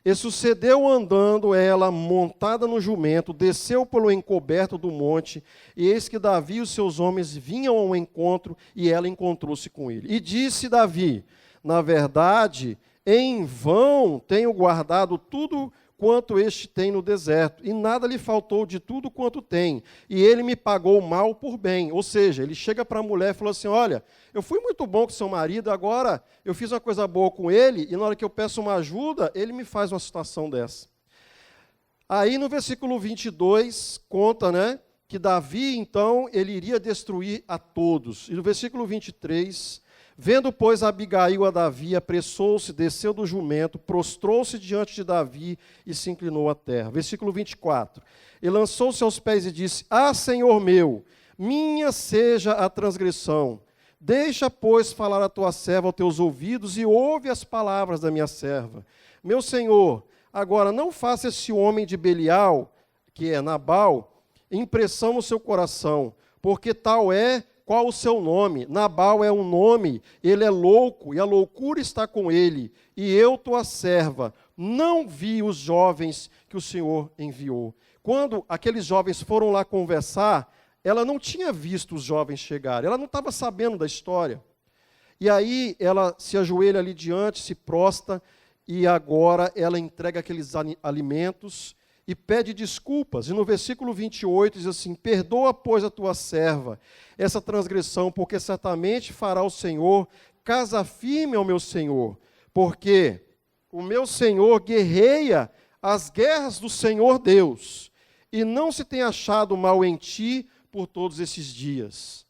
e sucedeu andando ela, montada no jumento, desceu pelo encoberto do monte, e eis que Davi e os seus homens vinham ao encontro, e ela encontrou-se com ele. E disse Davi, na verdade, em vão tenho guardado tudo quanto este tem no deserto, e nada lhe faltou de tudo quanto tem, e ele me pagou mal por bem. Ou seja, ele chega para a mulher e falou assim, olha, eu fui muito bom com seu marido, agora eu fiz uma coisa boa com ele, e na hora que eu peço uma ajuda, ele me faz uma situação dessa. Aí no versículo 22, conta, né, que Davi, então, ele iria destruir a todos. E no versículo 23... Vendo, pois, Abigail a Davi, apressou-se, desceu do jumento, prostrou-se diante de Davi e se inclinou à terra. Versículo 24. E lançou-se aos pés e disse, Senhor meu, minha seja a transgressão. Deixa, pois, falar a tua serva aos teus ouvidos e ouve as palavras da minha serva. Meu Senhor, agora não faça esse homem de Belial, que é Nabal, impressão no seu coração, porque tal é qual o seu nome? Nabal é um nome, ele é louco, e a loucura está com ele. E eu, tua serva, não vi os jovens que o Senhor enviou. Quando aqueles jovens foram lá conversar, ela não tinha visto os jovens chegarem, ela não estava sabendo da história. E aí ela se ajoelha ali diante, se prostra, e agora ela entrega aqueles alimentos e pede desculpas. E no versículo 28 diz assim, perdoa, pois, a tua serva essa transgressão, porque certamente fará o Senhor casa firme ao meu Senhor, porque o meu Senhor guerreia as guerras do Senhor Deus, e não se tem achado mal em ti por todos esses dias.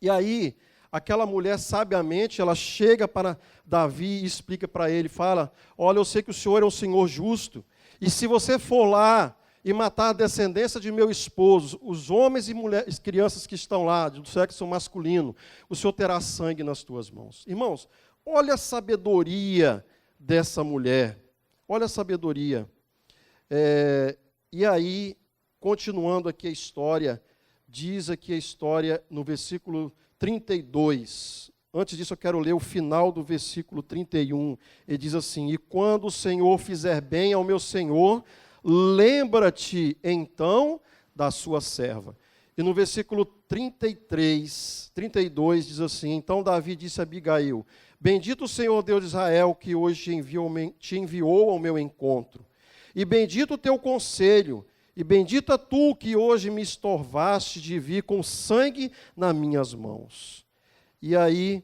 E aí, aquela mulher, sabiamente, ela chega para Davi e explica para ele, fala, olha, eu sei que o Senhor é um Senhor justo, e se você for lá e matar a descendência de meu esposo, os homens e mulheres, crianças que estão lá, do sexo masculino, o Senhor terá sangue nas tuas mãos. Irmãos, olha a sabedoria dessa mulher. Olha a sabedoria. E aí, continuando aqui a história, diz aqui a história no versículo 32. Antes disso, eu quero ler o final do versículo 31. Ele diz assim, e quando o Senhor fizer bem ao meu Senhor, lembra-te, então, da sua serva. E no versículo 32, diz assim, então Davi disse a Abigail, bendito o Senhor Deus de Israel, que hoje te enviou ao meu encontro. E bendito o teu conselho, e bendita tu que hoje me estorvaste de vir com sangue nas minhas mãos. E aí,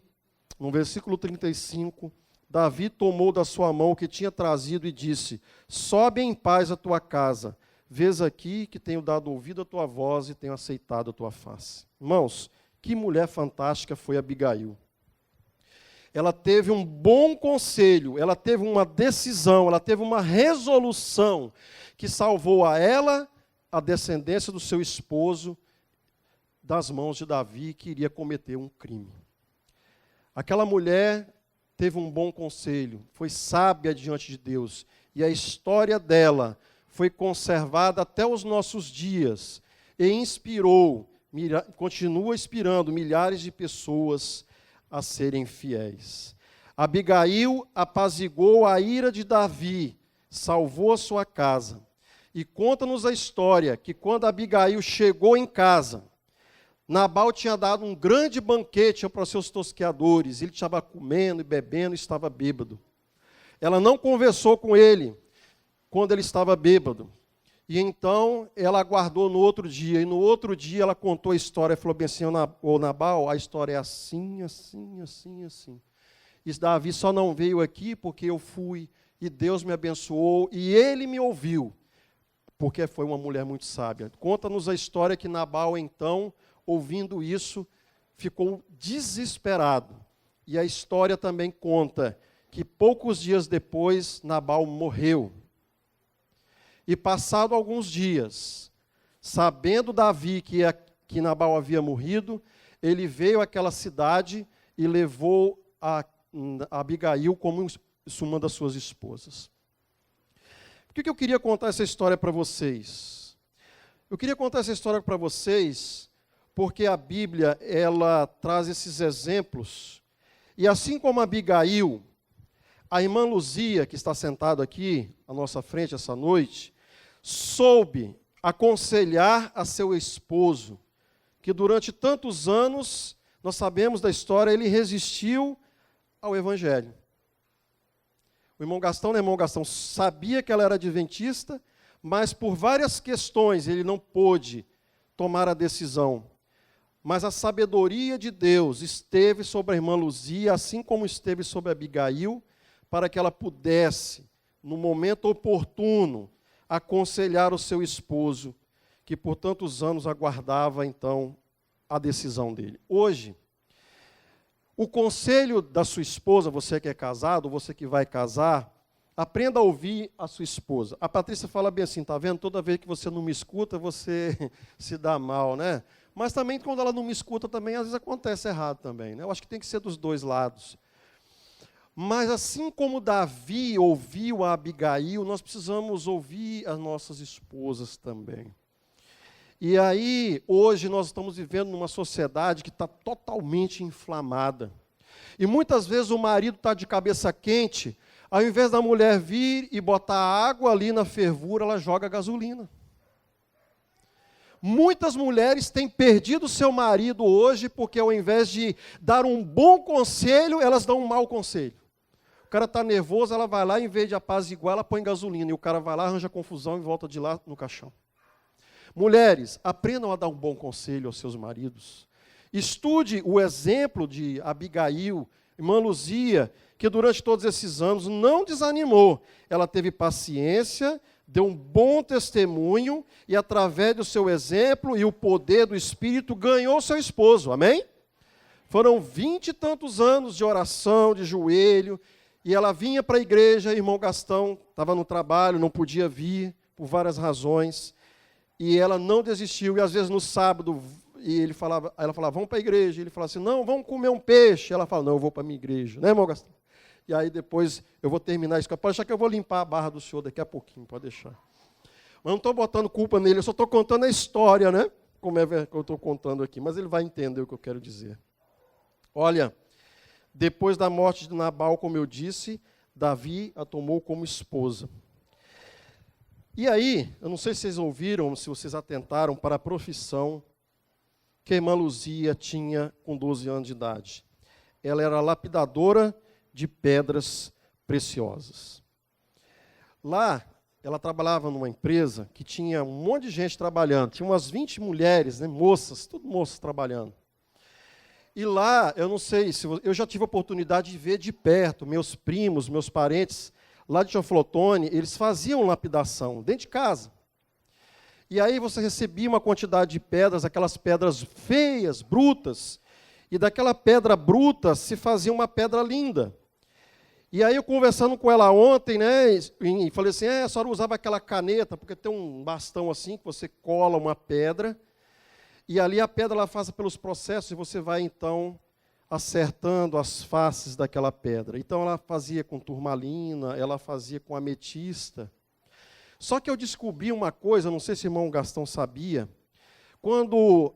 no versículo 35, Davi tomou da sua mão o que tinha trazido e disse, sobe em paz a tua casa, vês aqui que tenho dado ouvido à tua voz e tenho aceitado a tua face. Irmãos, que mulher fantástica foi Abigail. Ela teve um bom conselho, ela teve uma decisão, ela teve uma resolução que salvou a ela, a descendência do seu esposo, das mãos de Davi, que iria cometer um crime. Aquela mulher teve um bom conselho, foi sábia diante de Deus, e a história dela foi conservada até os nossos dias, e continua inspirando milhares de pessoas a serem fiéis. Abigail apaziguou a ira de Davi, salvou a sua casa, e conta-nos a história que quando Abigail chegou em casa, Nabal tinha dado um grande banquete para os seus tosqueadores. Ele estava comendo e bebendo e estava bêbado. Ela não conversou com ele quando ele estava bêbado. E então ela aguardou no outro dia. E no outro dia ela contou a história. Falou bem assim, ô Nabal, a história é assim, assim, assim, assim. E Davi só não veio aqui porque eu fui e Deus me abençoou e ele me ouviu. Porque foi uma mulher muito sábia. Conta-nos a história que Nabal, então, ouvindo isso, ficou desesperado. E a história também conta que poucos dias depois, Nabal morreu. E passado alguns dias, sabendo Davi que Nabal havia morrido, ele veio àquela cidade e levou a Abigail como uma das suas esposas. Por que eu queria contar essa história para vocês? Eu queria contar essa história para vocês porque a Bíblia, ela traz esses exemplos. E assim como Abigail, a irmã Luzia, que está sentada aqui à nossa frente essa noite, soube aconselhar a seu esposo, que durante tantos anos, nós sabemos da história, ele resistiu ao Evangelho. O irmão Gastão sabia que ela era adventista, mas por várias questões ele não pôde tomar a decisão. Mas a sabedoria de Deus esteve sobre a irmã Luzia, assim como esteve sobre Abigail, para que ela pudesse, no momento oportuno, aconselhar o seu esposo, que por tantos anos aguardava, então, a decisão dele. Hoje, o conselho da sua esposa, você que é casado, você que vai casar, aprenda a ouvir a sua esposa. A Patrícia fala bem assim, tá vendo? Toda vez que você não me escuta, você se dá mal, né? Mas também, quando ela não me escuta, também, às vezes acontece errado também, né? Eu acho que tem que ser dos dois lados. Mas assim como Davi ouviu a Abigail, nós precisamos ouvir as nossas esposas também. E aí, hoje nós estamos vivendo numa sociedade que está totalmente inflamada. E muitas vezes o marido está de cabeça quente, ao invés da mulher vir e botar água ali na fervura, ela joga gasolina. Muitas mulheres têm perdido seu marido hoje porque ao invés de dar um bom conselho, elas dão um mau conselho. O cara está nervoso, ela vai lá, em vez de apaziguar, ela põe gasolina. E o cara vai lá, arranja confusão e volta de lá no caixão. Mulheres, aprendam a dar um bom conselho aos seus maridos. Estude o exemplo de Abigail, irmã Luzia, que durante todos esses anos não desanimou. Ela teve paciência, deu um bom testemunho e, através do seu exemplo e o poder do Espírito, ganhou seu esposo. Amém? Foram 20 e tantos anos de oração, de joelho, e ela vinha para a igreja, irmão Gastão estava no trabalho, não podia vir, por várias razões, e ela não desistiu, e às vezes no sábado, ela falava, vamos para a igreja, e ele falava assim, não, vamos comer um peixe, ela fala, não, eu vou para a minha igreja, né, irmão Gastão? E aí depois eu vou terminar isso, pode deixar que eu vou limpar a barra do senhor daqui a pouquinho, pode deixar. Mas não estou botando culpa nele, eu só estou contando a história, né, como é que eu estou contando aqui, mas ele vai entender o que eu quero dizer. Olha, depois da morte de Nabal, como eu disse, Davi a tomou como esposa. E aí, eu não sei se vocês ouviram, se vocês atentaram para a profissão que a irmã Luzia tinha com 12 anos de idade. Ela era lapidadora de pedras preciosas. Lá, ela trabalhava numa empresa que tinha um monte de gente trabalhando. Tinha umas 20 mulheres, né, moças, tudo moças trabalhando. E lá, eu não sei, eu já tive a oportunidade de ver de perto, meus primos, meus parentes, lá de Teoflotone, eles faziam lapidação dentro de casa. E aí você recebia uma quantidade de pedras, aquelas pedras feias, brutas, e daquela pedra bruta se fazia uma pedra linda. E aí eu conversando com ela ontem, né, e falei assim, a senhora usava aquela caneta, porque tem um bastão assim, que você cola uma pedra, e ali a pedra ela passa pelos processos, e você vai então acertando as faces daquela pedra. Então ela fazia com turmalina, ela fazia com ametista. Só que eu descobri uma coisa, não sei se o irmão Gastão sabia, quando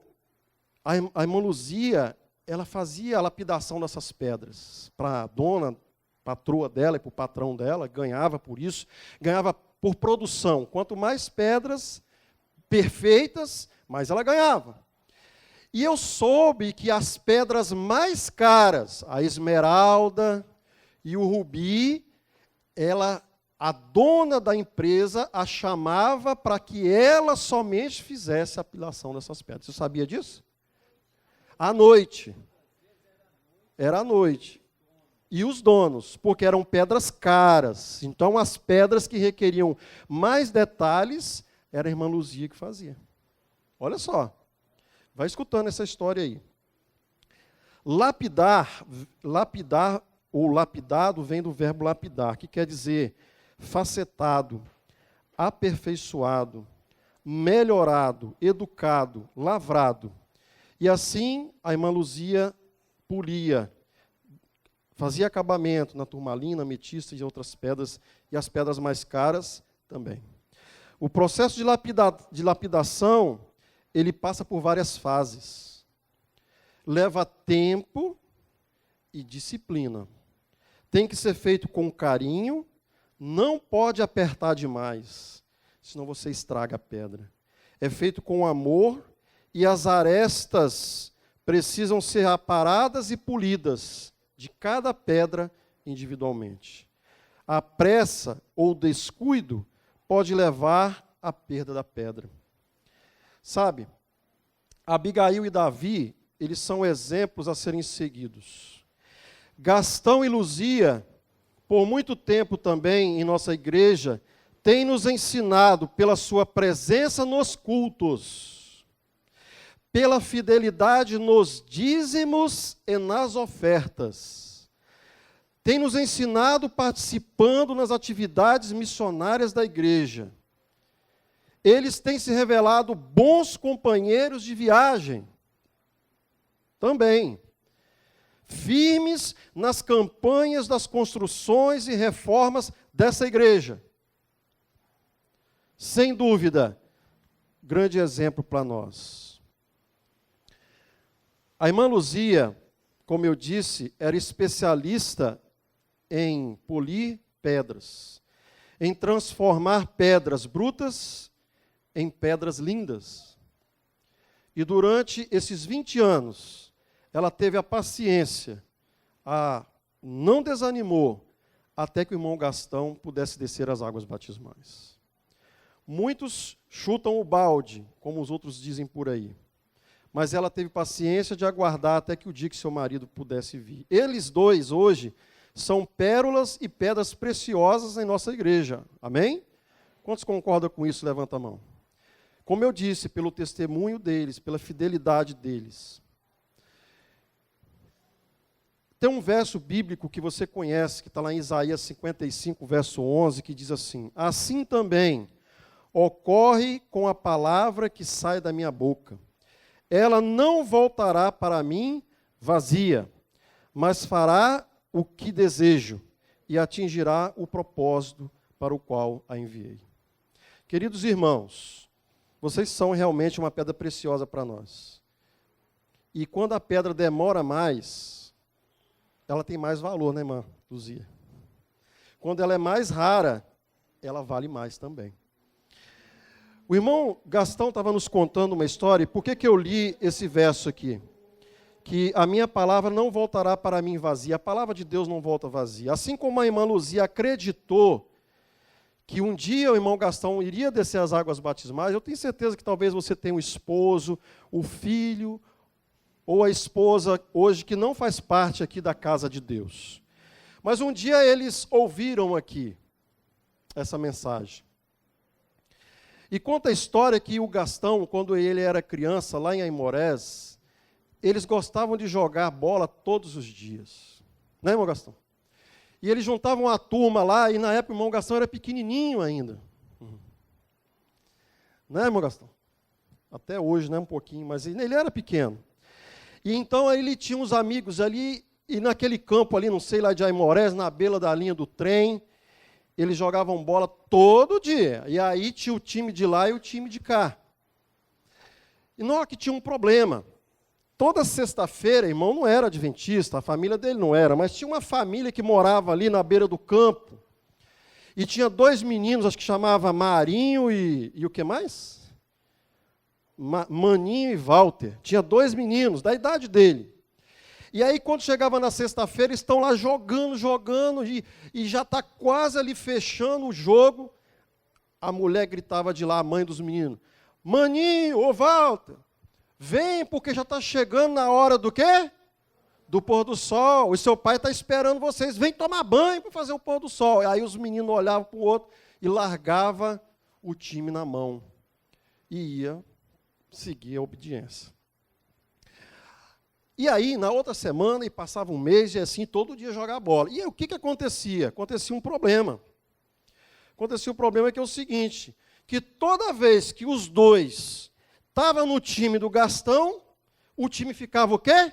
a irmã Luzia, ela fazia a lapidação dessas pedras para a dona, patroa dela e para o patrão dela, ganhava por isso, ganhava por produção. Quanto mais pedras perfeitas, mais ela ganhava. E eu soube que as pedras mais caras, a esmeralda e o rubi, a dona da empresa a chamava para que ela somente fizesse a apilação dessas pedras. Você sabia disso? À noite. Era à noite. E os donos, porque eram pedras caras. Então, as pedras que requeriam mais detalhes, era a irmã Luzia que fazia. Olha só. Vai escutando essa história aí. Lapidar ou lapidado vem do verbo lapidar, que quer dizer facetado, aperfeiçoado, melhorado, educado, lavrado. E assim a irmã Luzia polia, fazia acabamento na turmalina, ametista e outras pedras, e as pedras mais caras também. O processo de lapidação, ele passa por várias fases. Leva tempo e disciplina. Tem que ser feito com carinho, não pode apertar demais, senão você estraga a pedra. É feito com amor e as arestas precisam ser aparadas e polidas de cada pedra individualmente. A pressa ou descuido pode levar à perda da pedra. Sabe, Abigail e Davi, eles são exemplos a serem seguidos. Gastão e Luzia, por muito tempo também em nossa igreja, têm nos ensinado pela sua presença nos cultos, pela fidelidade nos dízimos e nas ofertas. Tem nos ensinado participando nas atividades missionárias da igreja. Eles têm se revelado bons companheiros de viagem. Também. Firmes nas campanhas das construções e reformas dessa igreja. Sem dúvida, grande exemplo para nós. A irmã Luzia, como eu disse, era especialista em polir pedras, em transformar pedras brutas em pedras lindas. E durante esses 20 anos, ela teve a paciência, não desanimou, até que o irmão Gastão pudesse descer as águas batismais. Muitos chutam o balde, como os outros dizem por aí. Mas ela teve paciência de aguardar até que o dia que seu marido pudesse vir. Eles dois, hoje, são pérolas e pedras preciosas em nossa igreja. Amém? Quantos concordam com isso? Levanta a mão. Como eu disse, pelo testemunho deles, pela fidelidade deles. Tem um verso bíblico que você conhece, que está lá em Isaías 55, verso 11, que diz assim: assim também ocorre com a palavra que sai da minha boca. Ela não voltará para mim vazia, mas fará o que desejo e atingirá o propósito para o qual a enviei. Queridos irmãos, vocês são realmente uma pedra preciosa para nós. E quando a pedra demora mais, ela tem mais valor, né, irmã Luzia? Quando ela é mais rara, ela vale mais também. O irmão Gastão estava nos contando uma história, e por que eu li esse verso aqui? Que a minha palavra não voltará para mim vazia. A palavra de Deus não volta vazia. Assim como a irmã Luzia acreditou que um dia o irmão Gastão iria descer as águas batismais, eu tenho certeza que talvez você tenha um esposo, o filho, ou a esposa hoje que não faz parte aqui da casa de Deus. Mas um dia eles ouviram aqui essa mensagem. E conta a história que o Gastão, quando ele era criança, lá em Aimorés, eles gostavam de jogar bola todos os dias. Né, irmão Gastão? E eles juntavam a turma lá, e na época o irmão Gastão era pequenininho ainda. Né, irmão Gastão? Até hoje, né, um pouquinho, mas ele era pequeno. E então ele tinha uns amigos ali, e naquele campo ali, não sei lá de Aimorés, na beira da linha do trem, eles jogavam bola todo dia. E aí tinha o time de lá e o time de cá. E não é que tinha um problema. Toda sexta-feira, irmão não era adventista, a família dele não era, mas tinha uma família que morava ali na beira do campo. E tinha dois meninos, acho que chamava Marinho e o que mais? Maninho e Walter. Tinha 2 meninos da idade dele. E aí, quando chegava na sexta-feira, eles estão lá jogando, e já está quase ali fechando o jogo. A mulher gritava de lá, a mãe dos meninos: Maninho, ô Walter, vem, porque já está chegando na hora do quê? Do pôr do sol. E seu pai está esperando vocês. Vem tomar banho para fazer o pôr do sol. E aí os meninos olhavam para o outro e largava o time na mão. E ia seguir a obediência. E aí, na outra semana, e passava um mês, e assim, todo dia jogar bola. E aí, o que acontecia? Acontecia um problema. Acontecia um problema que é o seguinte, que toda vez que os dois estavam no time do Gastão, o time ficava o quê?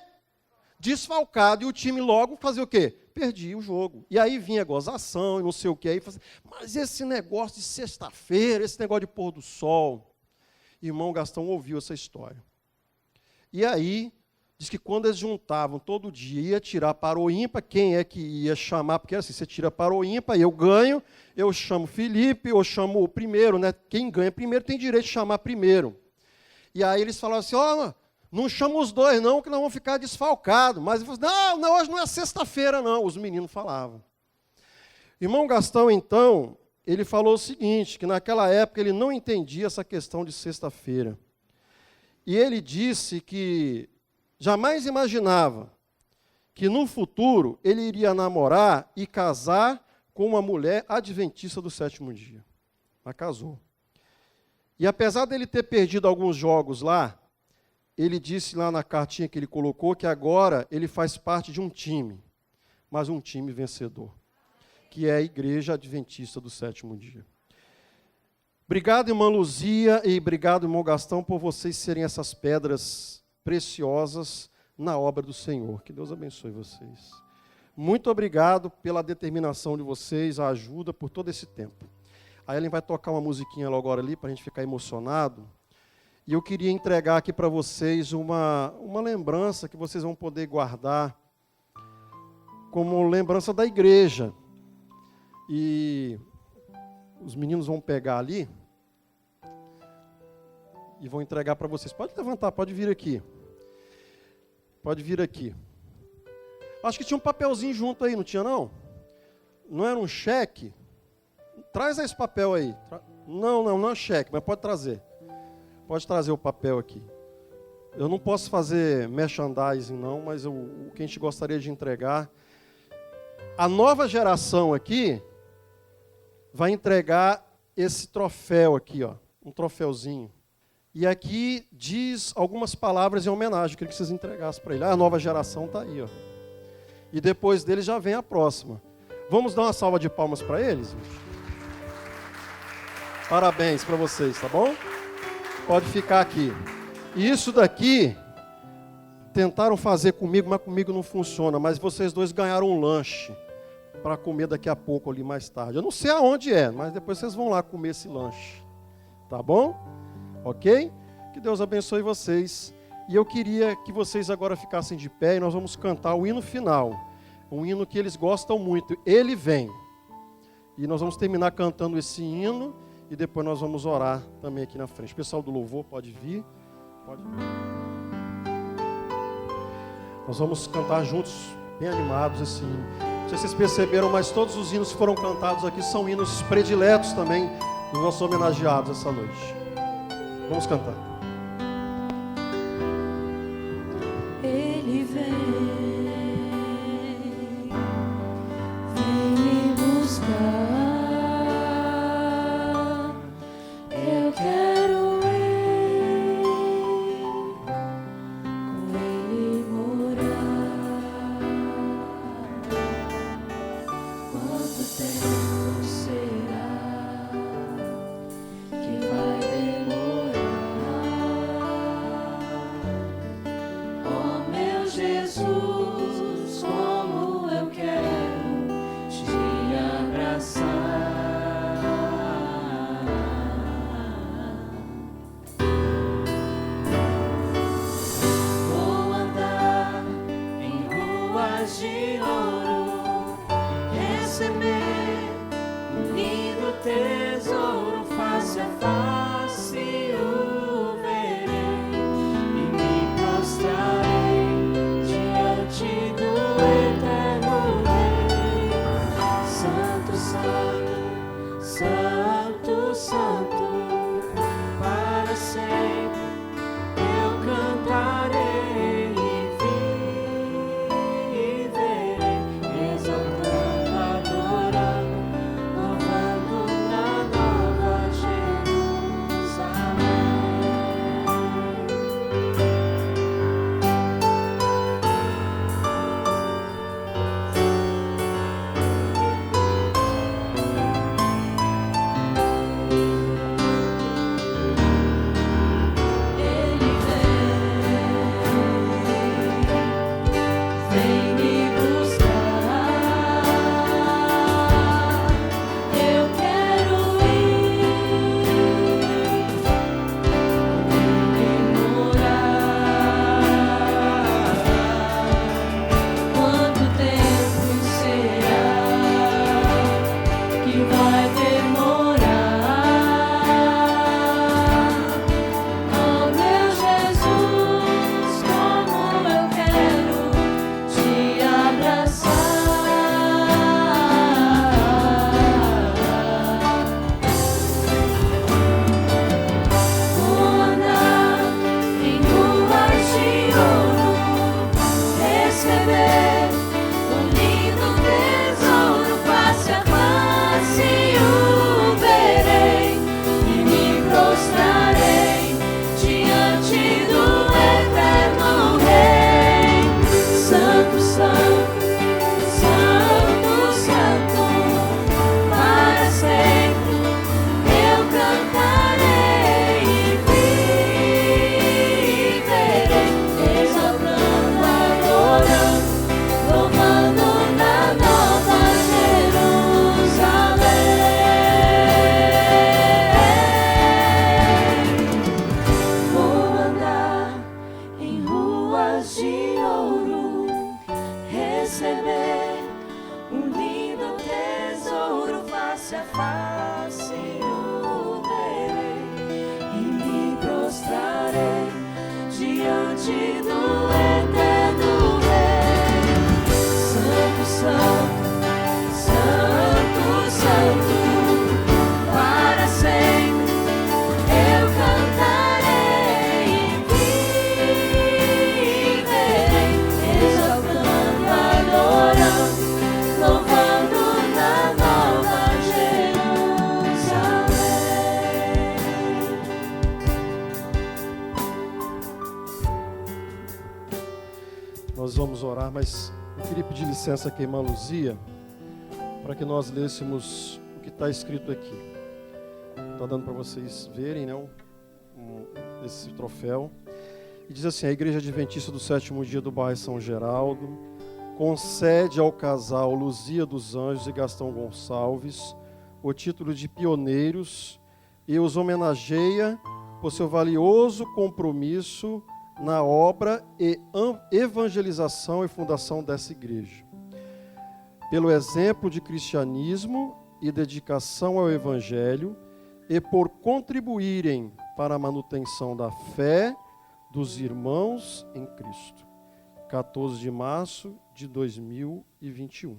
Desfalcado, e o time logo fazia o quê? Perdia o jogo. E aí vinha gozação e não sei o quê. Aí fazia, mas esse negócio de sexta-feira, esse negócio de pôr do sol. Irmão Gastão ouviu essa história. E aí, diz que quando eles juntavam todo dia, ia tirar para o ímpar, quem é que ia chamar? Porque assim, você tira para o ímpar, eu ganho, eu chamo Felipe, eu chamo o primeiro, né? Quem ganha primeiro tem direito de chamar primeiro. E aí eles falavam assim, ó, não chama os dois não, que nós vamos ficar desfalcados. Mas ele falou, não, hoje não é sexta-feira não, os meninos falavam. Irmão Gastão, então, ele falou o seguinte, que naquela época ele não entendia essa questão de sexta-feira. E ele disse que jamais imaginava que no futuro ele iria namorar e casar com uma mulher adventista do 7º dia. Mas casou. E apesar dele ter perdido alguns jogos lá, ele disse lá na cartinha que ele colocou que agora ele faz parte de um time, mas um time vencedor, que é a Igreja Adventista do 7º dia. Obrigado, irmã Luzia, e obrigado, irmão Gastão, por vocês serem essas pedras preciosas na obra do Senhor. Que Deus abençoe vocês. Muito obrigado pela determinação de vocês, a ajuda por todo esse tempo. A Ellen vai tocar uma musiquinha logo agora ali, para a gente ficar emocionado. E eu queria entregar aqui para vocês uma lembrança que vocês vão poder guardar como lembrança da igreja. E os meninos vão pegar ali e vão entregar para vocês. Pode levantar, pode vir aqui. Pode vir aqui. Acho que tinha um papelzinho junto aí, não tinha não? Não era um cheque? Traz esse papel aí. Não é cheque, mas pode trazer. Pode trazer o papel aqui. Eu não posso fazer merchandising não, mas o que a gente gostaria de entregar. A nova geração aqui vai entregar esse troféu aqui, ó, um troféuzinho. E aqui diz algumas palavras em homenagem, eu queria que vocês entregassem para ele. A nova geração está aí, ó. E depois dele já vem a próxima. Vamos dar uma salva de palmas para eles? Parabéns para vocês, tá bom? Pode ficar aqui. E isso daqui, tentaram fazer comigo, mas comigo não funciona. Mas vocês dois ganharam um lanche para comer daqui a pouco ali mais tarde. Eu não sei aonde é, mas depois vocês vão lá comer esse lanche. Tá bom? Ok? Que Deus abençoe vocês. E eu queria que vocês agora ficassem de pé e nós vamos cantar o hino final. Um hino que eles gostam muito. Ele vem. E nós vamos terminar cantando esse hino e depois nós vamos orar também aqui na frente. O pessoal do louvor pode vir. Pode vir. Nós vamos cantar juntos, bem animados, esse hino. Não sei se vocês perceberam, mas todos os hinos que foram cantados aqui são hinos prediletos também dos nossos homenageados essa noite. Vamos cantar. Ele vem me buscar. Eu quero ir com ele morar. Quanto tempo será que vai demorar? nós vamos orar, mas eu queria pedir licença aqui, irmã Luzia, para que nós lêssemos o que está escrito aqui. Está dando para vocês verem, né, esse troféu. E diz assim: a Igreja Adventista do Sétimo Dia do bairro São Geraldo concede ao casal Luzia dos Anjos e Gastão Gonçalves o título de pioneiros e os homenageia por seu valioso compromisso na obra e evangelização e fundação dessa igreja. Pelo exemplo de cristianismo e dedicação ao Evangelho e por contribuírem para a manutenção da fé dos irmãos em Cristo. 14 de março de 2021.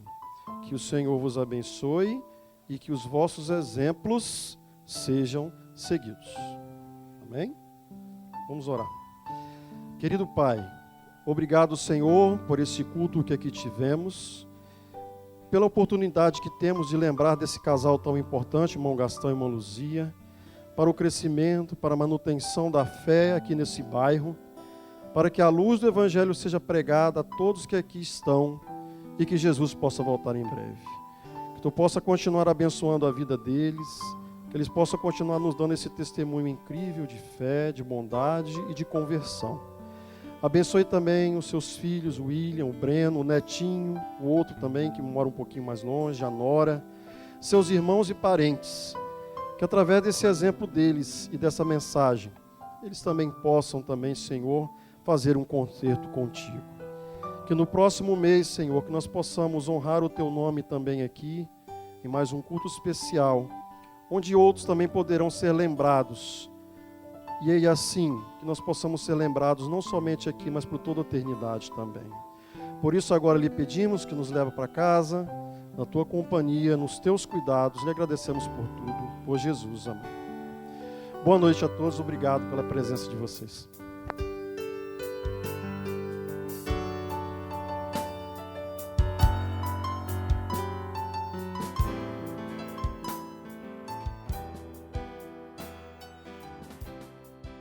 Que o Senhor vos abençoe e que os vossos exemplos sejam seguidos. Amém? Vamos orar. Querido Pai, obrigado, Senhor, por esse culto que aqui tivemos, pela oportunidade que temos de lembrar desse casal tão importante, irmão Gastão e irmã Luzia, para o crescimento, para a manutenção da fé aqui nesse bairro, para que a luz do Evangelho seja pregada a todos que aqui estão e que Jesus possa voltar em breve. Que Tu possa continuar abençoando a vida deles, que eles possam continuar nos dando esse testemunho incrível de fé, de bondade e de conversão. Abençoe também os seus filhos, o William, o Breno, o Netinho, o outro também que mora um pouquinho mais longe, a Nora, seus irmãos e parentes, que através desse exemplo deles e dessa mensagem, eles também possam também, Senhor, fazer um concerto contigo. Que no próximo mês, Senhor, que nós possamos honrar o Teu nome também aqui, em mais um culto especial, onde outros também poderão ser lembrados. E aí assim, que nós possamos ser lembrados não somente aqui, mas por toda a eternidade também. Por isso agora lhe pedimos que nos leve para casa, na Tua companhia, nos Teus cuidados. Lhe agradecemos por tudo, por Jesus, amém. Boa noite a todos, obrigado pela presença de vocês.